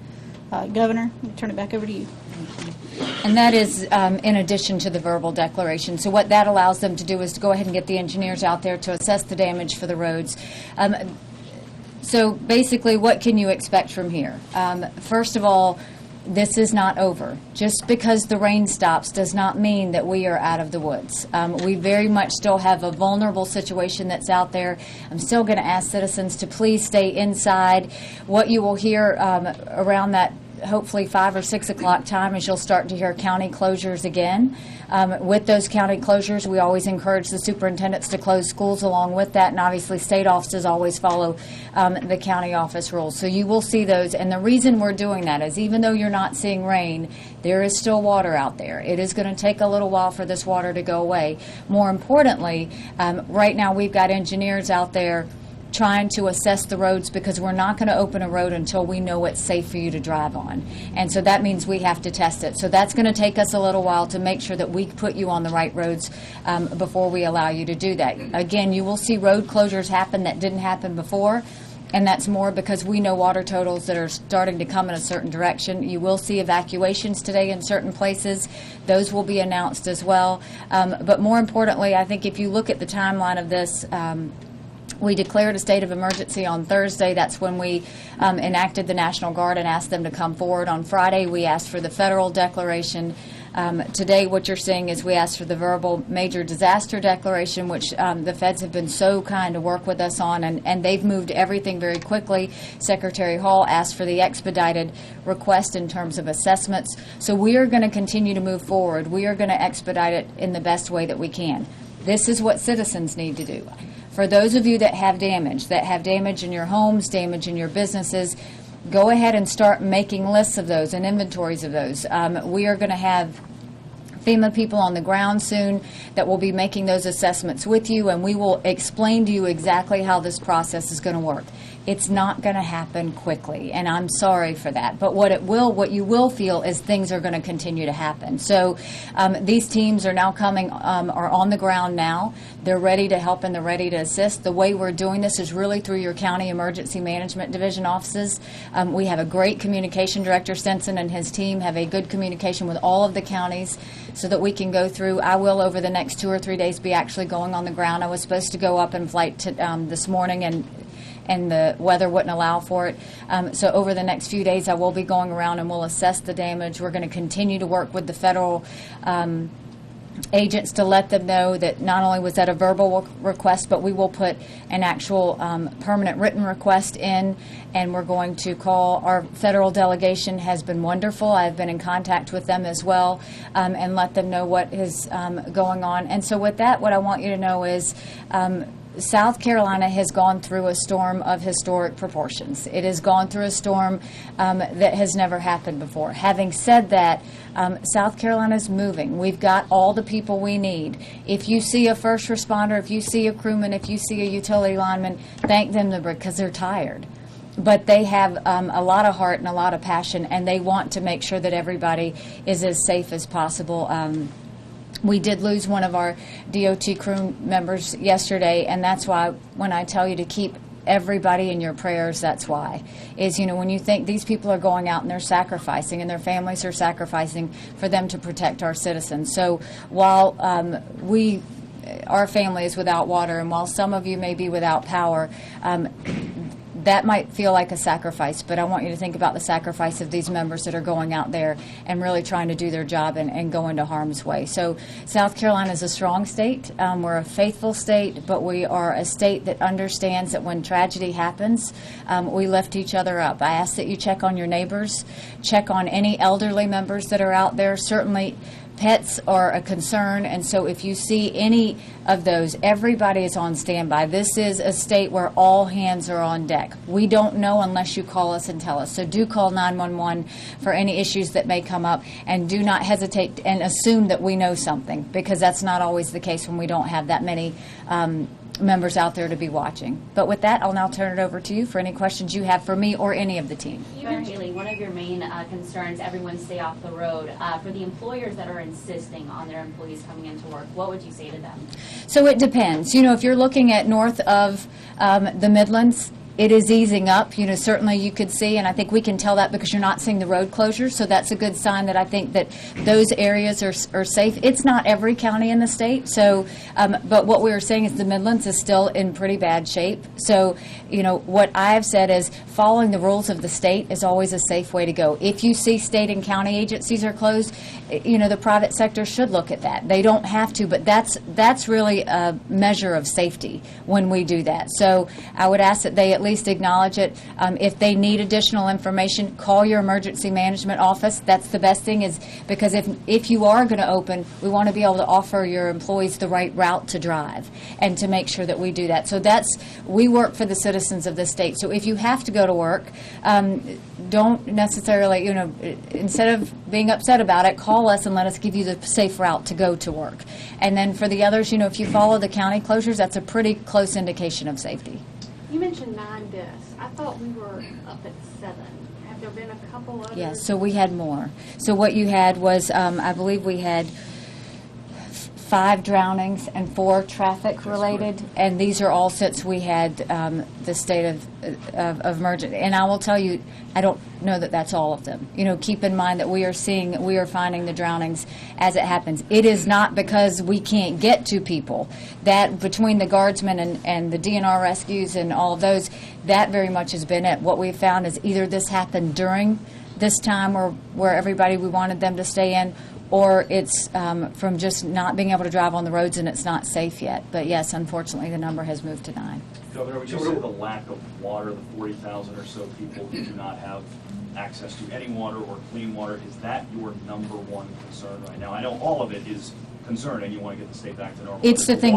Governor, let me turn it back over to you. And that is in addition to the verbal declaration. So what that allows them to do is to go ahead and get the engineers out there to assess the damage for the roads. So basically, what can you expect from here? First of all, this is not over. Just because the rain stops does not mean that we are out of the woods. We very much still have a vulnerable situation that's out there. I'm still going to ask citizens to please stay inside. What you will hear around that hopefully 5 or 6 o'clock time is you'll start to hear county closures again. With those county closures, we always encourage the superintendents to close schools along with that, and obviously state offices always follow the county office rules. So you will see those, and the reason we're doing that is even though you're not seeing rain, there is still water out there. It is going to take a little while for this water to go away. More importantly, right now we've got engineers out there trying to assess the roads because we're not going to open a road until we know it's safe for you to drive on. And so that means we have to test it. So that's going to take us a little while to make sure that we put you on the right roads before we allow you to do that. Again, you will see road closures happen that didn't happen before, and that's more because we know water totals that are starting to come in a certain direction. You will see evacuations today in certain places. Those will be announced as well. But more importantly, I think if you look at the timeline of this, we declared a state of emergency on Thursday. That's when we enacted the National Guard and asked them to come forward. On Friday, we asked for the federal declaration. Today, what you're seeing is we asked for the verbal major disaster declaration, which the feds have been so kind to work with us on, and they've moved everything very quickly. Secretary Hall asked for the expedited request in terms of assessments. So we are going to continue to move forward. We are going to expedite it in the best way that we can. This is what citizens need to do. For those of you that have damage in your homes, damage in your businesses, go ahead and start making lists of those and inventories of those. We are going to have FEMA people on the ground soon that will be making those assessments with you, and we will explain to you exactly how this process is going to work. It's not going to happen quickly, and I'm sorry for that. But what you will feel is things are going to continue to happen. So these teams are now are on the ground now. They're ready to help and they're ready to assist. The way we're doing this is really through your county emergency management division offices. We have a great communication director. Stinson and his team have a good communication with all of the counties so that we can go through. I will, over the next 2 or 3 days, be actually going on the ground. I was supposed to go up in flight this morning, and the weather wouldn't allow for it. So over the next few days, I will be going around and we'll assess the damage. We're going to continue to work with the federal agents to let them know that not only was that a verbal request, but we will put an actual permanent written request in, and we're going to call. Our federal delegation has been wonderful. I've been in contact with them as well, and let them know what is going on. And so with that, what I want you to know is South Carolina has gone through a storm of historic proportions. It has gone through a storm that has never happened before. Having said that, South Carolina is moving. We've got all the people we need. If you see a first responder, if you see a crewman, if you see a utility lineman, thank them because they're tired. But they have a lot of heart and a lot of passion, and they want to make sure that everybody is as safe as possible. We did lose one of our DOT crew members yesterday, and that's why when I tell you to keep everybody in your prayers, that's why. When you think these people are going out and they're sacrificing, and their families are sacrificing for them to protect our citizens. So while our family is without water, and while some of you may be without power, that might feel like a sacrifice, but I want you to think about the sacrifice of these members that are going out there and really trying to do their job and go into harm's way. So South Carolina is a strong state. We're a faithful state, but we are a state that understands that when tragedy happens, we lift each other up. I ask that you check on your neighbors, check on any elderly members that are out there. Certainly pets are a concern, and so if you see any of those, everybody is on standby. This is a state where all hands are on deck. We don't know unless you call us and tell us. So do call 911 for any issues that may come up, and do not hesitate and assume that we know something, because that's not always the case when we don't have that many members out there to be watching. But with that, I'll now turn it over to you for any questions you have for me or any of the team. You and Haley, one of your main concerns, everyone stay off the road. For the employers that are insisting on their employees coming into work, what would you say to them? So it depends. If you're looking at north of the Midlands, it is easing up. You know, certainly you could see, and I think we can tell that because you're not seeing the road closures, so that's a good sign that I think that those areas are safe. It's not every county in the state, so, but what we are saying is the Midlands is still in pretty bad shape. So, you know, what I've said is following the rules of the state is always a safe way to go. If you see state and county agencies are closed, you know, the private sector should look at that. They don't have to, but that's really a measure of safety when we do that. So I would ask that they at least acknowledge it. If they need additional information, call your emergency management office. That's the best thing, is because if you are going to open, we want to be able to offer your employees the right route to drive and to make sure that we do that. So we work for the citizens of the state. So if you have to go to work, don't necessarily, you know, instead of being upset about it, call us and let us give you the safe route to go to work. And then for the others, you know, if you follow the county closures, that's a pretty close indication of safety. You mentioned 9 deaths. I thought we were up at 7. Have there been a couple others? Yes, so we had more. So what you had was, I believe we had 5 drownings and 4 traffic related, and these are all since we had the state of emergency. And I will tell you, I don't know that that's all of them. You know, keep in mind that we are finding the drownings as it happens. It is not because we can't get to people. That between the guardsmen and the DNR rescues and all of those, that very much has been it. What we've found is either this happened during this time where everybody we wanted them to stay in, or it's from just not being able to drive on the roads and it's not safe yet. But yes, unfortunately, the number has moved to 9. Governor, would you say the lack of water, the 40,000 or so people who do not have access to any water or clean water, is that your number one concern right now? I know all of it is concern, and you want to get the state back to normal. It's the thing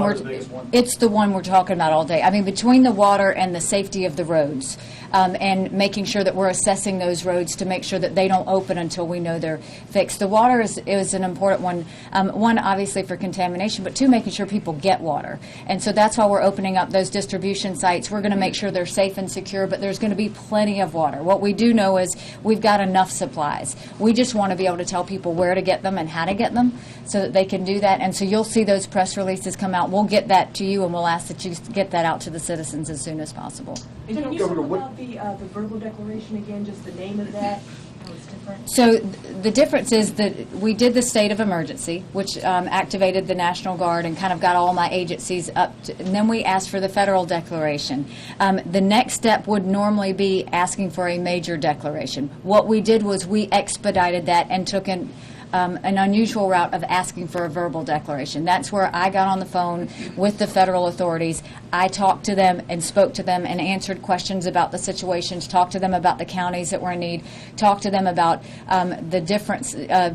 It's the one we're talking about all day. I mean, between the water and the safety of the roads, and making sure that we're assessing those roads to make sure that they don't open until we know they're fixed. The water is an important one. One, obviously for contamination, but 2, making sure people get water. And so that's why we're opening up those distribution sites. We're going to make sure they're safe and secure, but there's going to be plenty of water. What we do know is we've got enough supplies. We just want to be able to tell people where to get them and how to get them so that they can do that. And so you'll see those press releases come out. We'll get that to you, and we'll ask that you get that out to the citizens as soon as possible. And can you talk about the verbal declaration again, just the name of that? How it's different? So the difference is that we did the state of emergency, which activated the National Guard and kind of got all my agencies up to, and then we asked for the federal declaration. The next step would normally be asking for a major declaration. What we did was we expedited that and took an unusual route of asking for a verbal declaration. That's where I got on the phone with the federal authorities. I talked to them and spoke to them and answered questions about the situations, talked to them about the counties that were in need, talked to them about the difference,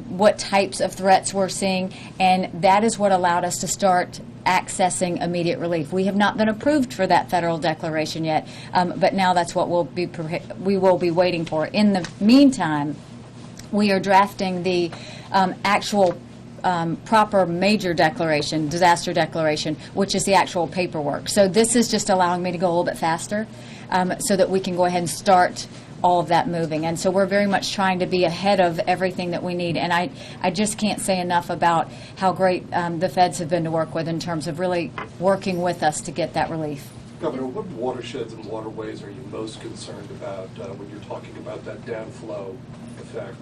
what types of threats we're seeing, and that is what allowed us to start accessing immediate relief. We have not been approved for that federal declaration yet, but now that's what we will be waiting for. In the meantime, we are drafting the actual proper major declaration, disaster declaration, which is the actual paperwork. So this is just allowing me to go a little bit faster so that we can go ahead and start all of that moving. And so we're very much trying to be ahead of everything that we need. And I just can't say enough about how great the feds have been to work with in terms of really working with us to get that relief. Governor, what watersheds and waterways are you most concerned about when you're talking about that downflow effect?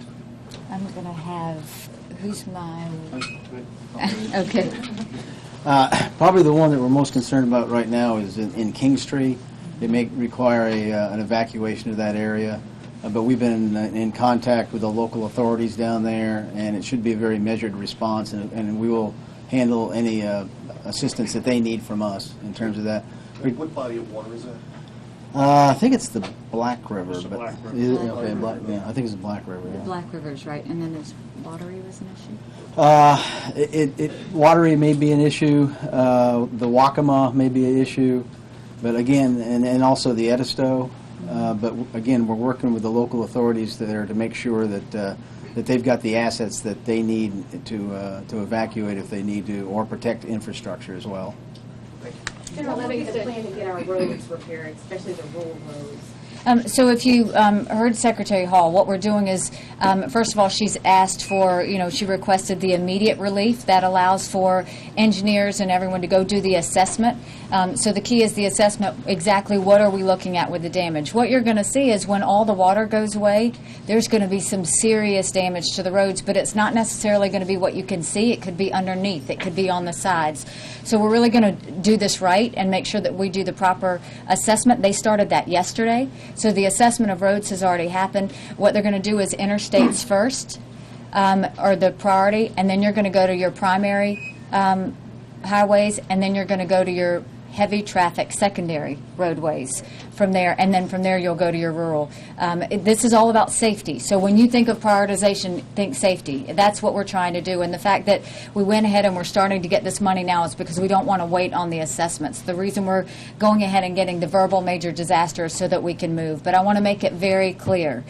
I'm going to have, who's my, okay. Probably the one that we're most concerned about right now is in King Street. It may require an evacuation of that area, but we've been in contact with the local authorities down there, and it should be a very measured response, and we will handle any assistance that they need from us in terms of that. What body of water is that? I think it's the Black River. It's the Black River. Yeah, I think it's the Black River. Yeah. The Black River's right, and then there's Watery was an issue? Watery may be an issue. The Waccamaw may be an issue. But again, and also the Edisto. But again, we're working with the local authorities there to make sure that they've got the assets that they need to evacuate if they need to, or protect infrastructure as well. General, what is the plan to get our roads repaired, especially the rural roads? So if you heard Secretary Hall, what we're doing is, first of all, she's asked for, she requested the immediate relief that allows for engineers and everyone to go do the assessment. So the key is the assessment, exactly what are we looking at with the damage. What you're going to see is when all the water goes away, there's going to be some serious damage to the roads, but it's not necessarily going to be what you can see. It could be underneath. It could be on the sides. So we're really going to do this right and make sure that we do the proper assessment. They started that yesterday. So the assessment of roads has already happened. What they're going to do is interstates first, or the priority, and then you're going to go to your primary highways, and then you're going to go to your heavy traffic secondary roadways from there, and then from there you'll go to your rural. This is all about safety. So when you think of prioritization, think safety. That's what we're trying to do. And the fact that we went ahead and we're starting to get this money now is because we don't want to wait on the assessments. The reason we're going ahead and getting the verbal major disaster is so that we can move. But I want to make it very clear.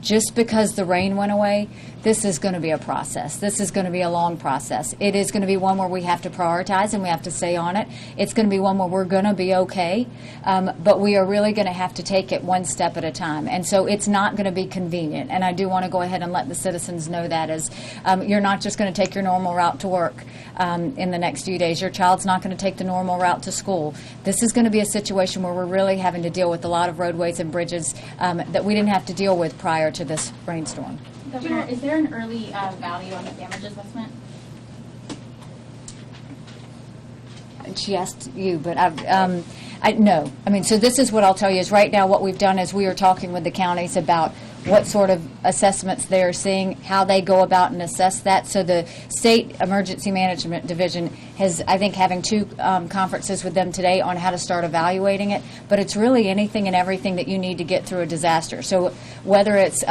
Just because the rain went away, this is going to be a process. This is going to be a long process. It is going to be one where we have to prioritize and we have to stay on it. It's going to be one where we're going to be okay, but we are really going to have to take it one step at a time. And so it's not going to be convenient. And I do want to go ahead and let the citizens know that as you're not just going to take your normal route to work in the next few days. Your child's not going to take the normal route to school. This is going to be a situation where we're really having to deal with a lot of roadways and bridges that we didn't have to deal with prior to this rainstorm. Governor, is there an early value on the damage assessment? She asked you, but no. I mean, so this is what I'll tell you is right now what we've done is we are talking with the counties about what sort of assessments they're seeing, how they go about and assess that. So the State Emergency Management Division has, I think, having two conferences with them today on how to start evaluating it. But it's really anything and everything that you need to get through a disaster. So whether it's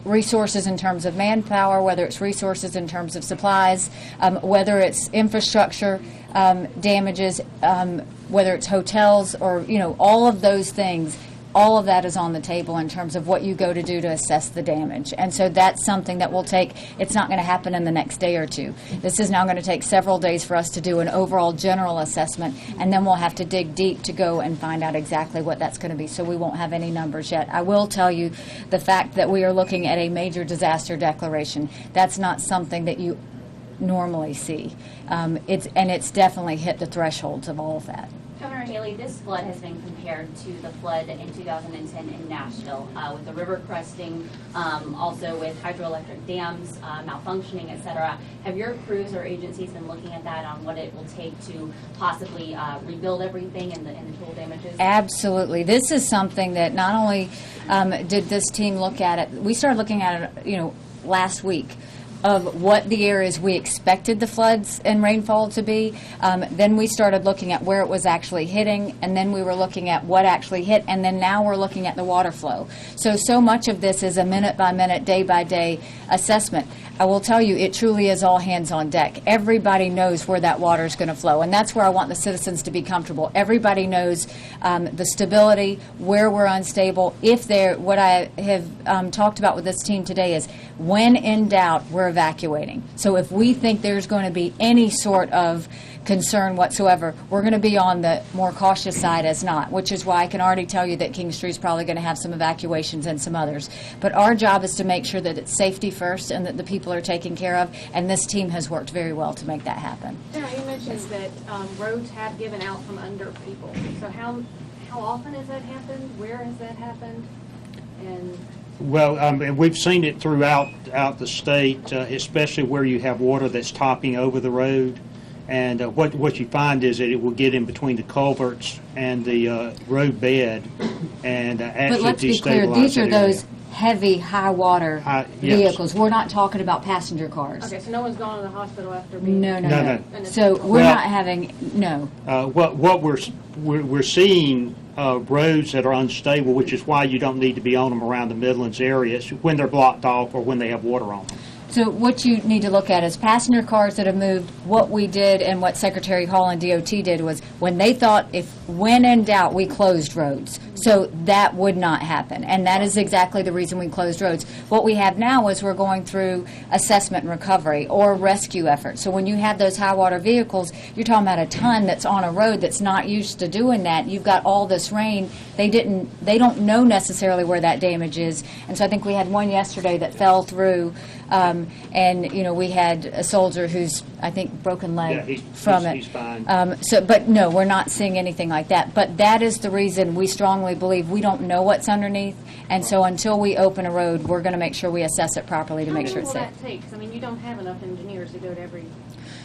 resources in terms of manpower, whether it's resources in terms of supplies, whether it's infrastructure damages, whether it's hotels or, all of those things, all of that is on the table in terms of what you go to do to assess the damage. And so that's something that will take, it's not going to happen in the next day or two. This is now going to take several days for us to do an overall general assessment, and then we'll have to dig deep to go and find out exactly what that's going to be. So we won't have any numbers yet. I will tell you the fact that we are looking at a major disaster declaration. That's not something that you normally see. It's definitely hit the thresholds of all of that. Governor Haley, this flood has been compared to the flood in 2010 in Nashville, with the river cresting, also with hydroelectric dams malfunctioning, et cetera. Have your crews or agencies been looking at that on what it will take to possibly rebuild everything and the total damages? Absolutely. This is something that not only did this team look at it, we started looking at it, last week, of what the areas we expected the floods and rainfall to be. Then we started looking at where it was actually hitting, and then we were looking at what actually hit, and then now we're looking at the water flow. So much of this is a minute-by-minute, day-by-day assessment. I will tell you, it truly is all hands on deck. Everybody knows where that water is going to flow, and that's where I want the citizens to be comfortable. Everybody knows the stability, where we're unstable. What I have talked about with this team today is when in doubt, we're evacuating. So if we think there's going to be any sort of concern whatsoever, we're going to be on the more cautious side as not, which is why I can already tell you that King Street's probably going to have some evacuations and some others. But our job is to make sure that it's safety first and that the people are taken care of, and this team has worked very well to make that happen. Sarah, you mentioned that roads have given out from under people. So how often has that happened? Where has that happened? And well, we've seen it throughout the state, especially where you have water that's topping over the road. And what you find is that it will get in between the culverts and the road bed and actually But let's be clear, these are those heavy, high water vehicles. We're not talking about passenger cars. okay, so no one's gone to the hospital after being No. So we're not having, what we're seeing roads that are unstable, which is why you don't need to be on them around the Midlands area when they're blocked off or when they have water on them. So what you need to look at is passenger cars that have moved. What we did and what Secretary Hall and DOT did was when they thought when in doubt, we closed roads. So that would not happen. And that is exactly the reason we closed roads. What we have now is we're going through assessment and recovery or rescue efforts. So when you have those high water vehicles, you're talking about a ton that's on a road that's not used to doing that. You've got all this rain. They don't know necessarily where that damage is. And so I think we had one yesterday that fell through. And we had a soldier who's, I think, broken leg from it. He's fine. But no, we're not seeing anything like that. But that is the reason we strongly believe we don't know what's underneath, and so until we open a road, we're going to make sure we assess it properly to make sure it's safe. How long will that take? 'Cause, I mean, you don't have enough engineers to go to every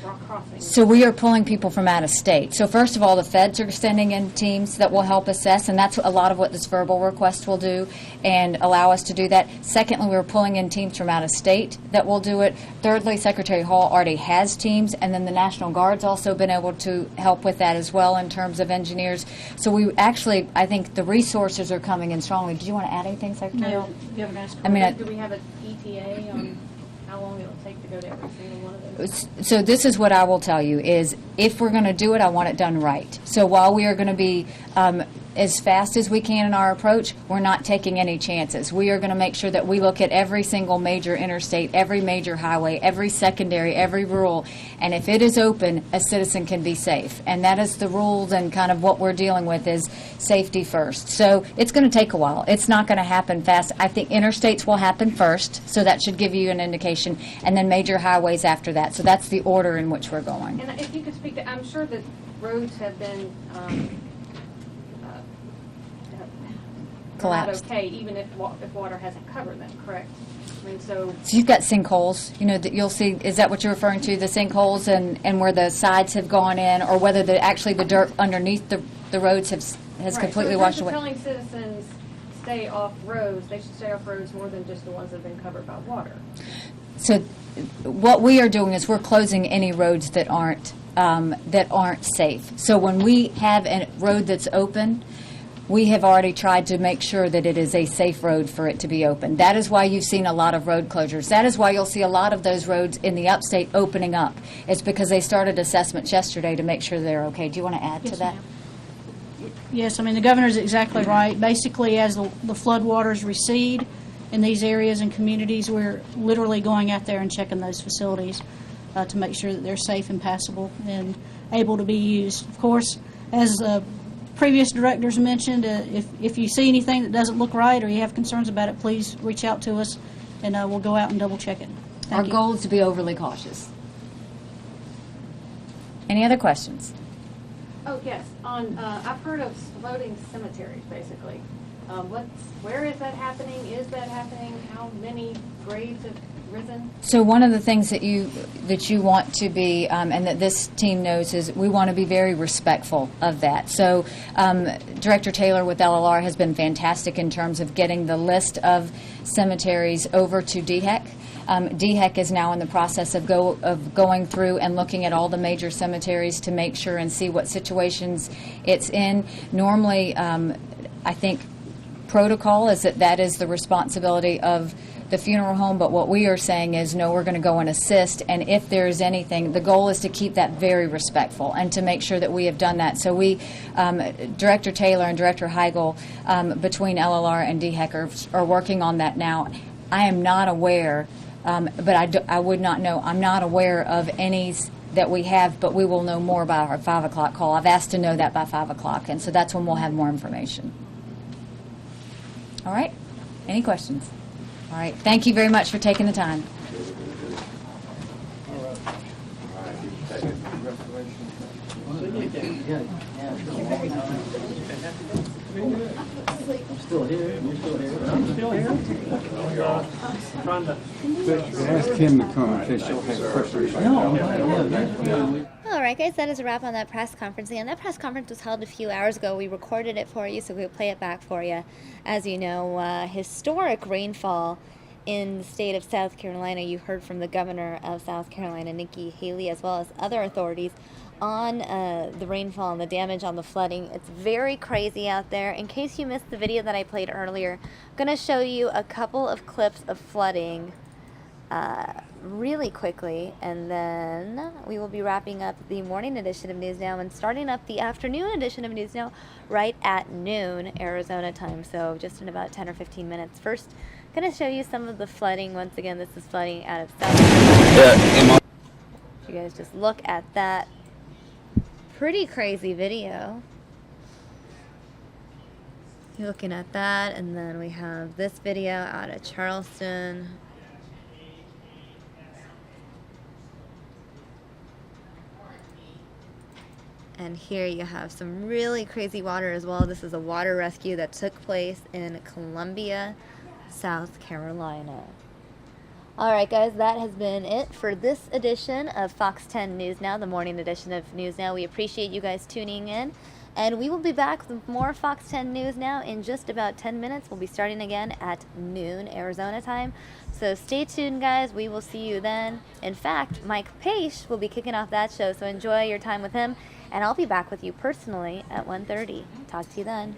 rock crossing. So we are pulling people from out of state. So first of all, the feds are sending in teams that will help assess, and that's a lot of what this verbal request will do and allow us to do that. Secondly, we're pulling in teams from out of state that will do it. Thirdly, Secretary Hall already has teams, and then the National Guard's also been able to help with that as well in terms of engineers. So we actually, I think the resources are coming in strongly. Did you want to add anything, Secretary Hall? Do we have an ETA on how long it'll take to go to every single one of those? So this is what I will tell you is if we're going to do it, I want it done right. So while we are going to be as fast as we can in our approach, we're not taking any chances. We are going to make sure that we look at every single major interstate, every major highway, every secondary, every rural, and if it is open, a citizen can be safe. And that is the rules and kind of what we're dealing with is safety first. So it's going to take a while. It's not going to happen fast. I think interstates will happen first, so that should give you an indication, and then major highways after that. So that's the order in which we're going. And if you could speak to, I'm sure that roads have been Collapsed. okay, even if water hasn't covered them, correct? I mean, so you've got sinkholes, that you'll see, is that what you're referring to, the sinkholes and where the sides have gone in, or whether actually the dirt underneath the roads has completely washed away? Telling citizens stay off roads, they should stay off roads more than just the ones that have been covered by water. So what we are doing is we're closing any roads that aren't safe. So when we have a road that's open, we have already tried to make sure that it is a safe road for it to be open. That is why you've seen a lot of road closures. That is why you'll see a lot of those roads in the upstate opening up. It's because they started assessments yesterday to make sure they're okay. Do you want to add to that? Yes, I mean, the governor's exactly right. Basically, as the floodwaters recede in these areas and communities, we're literally going out there and checking those facilities to make sure that they're safe and passable and able to be used. Of course, as previous directors mentioned, if you see anything that doesn't look right or you have concerns about it, please reach out to us, and we'll go out and double check it. Our goal is to be overly cautious. Any other questions? Oh, yes. I've heard of floating cemeteries, basically. Where is that happening? Is that happening? How many graves have risen? So one of the things that you want to be, and that this team knows, is we want to be very respectful of that. So Director Taylor with LLR has been fantastic in terms of getting the list of cemeteries over to DHEC. DHEC is now in the process of going through and looking at all the major cemeteries to make sure and see what situations it's in. Normally, I think protocol is that is the responsibility of the funeral home, but what we are saying is no, we're going to go and assist, and if there is anything, the goal is to keep that very respectful and to make sure that we have done that. So we, Director Taylor and Director Heigl, between LLR and DHEC are working on that now. I am not aware, but I would not know. I'm not aware of any that we have, but we will know more by our 5 o'clock call. I've asked to know that by 5 o'clock, and so that's when we'll have more information. All right? Any questions? All right. Thank you very much for taking the time. Still here? You're still here? I'm still here. Ask him to come in case you'll have questions. All right, guys, that is a wrap on that press conference. And that press conference was held a few hours ago. We recorded it for you, so we'll play it back for you. As you know, historic rainfall in the state of South Carolina. You heard from the governor of South Carolina, Nikki Haley, as well as other authorities on the rainfall and the damage on the flooding. It's very crazy out there. In case you missed the video that I played earlier, I'm going to show you a couple of clips of flooding really quickly, and then we will be wrapping up the morning edition of News Now and starting up the afternoon edition of News Now right at noon Arizona time, so just in about 10 or 15 minutes. First, going to show you some of the flooding. Once again, this is flooding out of South. You guys just look at that pretty crazy video. You're looking at that, and then we have this video out of Charleston. And here you have some really crazy water as well. This is a water rescue that took place in Columbia, South Carolina. Alright guys, that has been it for this edition of Fox 10 News Now, the morning edition of News Now. We appreciate you guys tuning in, and we will be back with more Fox 10 News Now in just about 10 minutes. We'll be starting again at noon Arizona time. So stay tuned guys, we will see you then. In fact, Mike Pace will be kicking off that show, so enjoy your time with him, and I'll be back with you personally at 1:30. Talk to you then.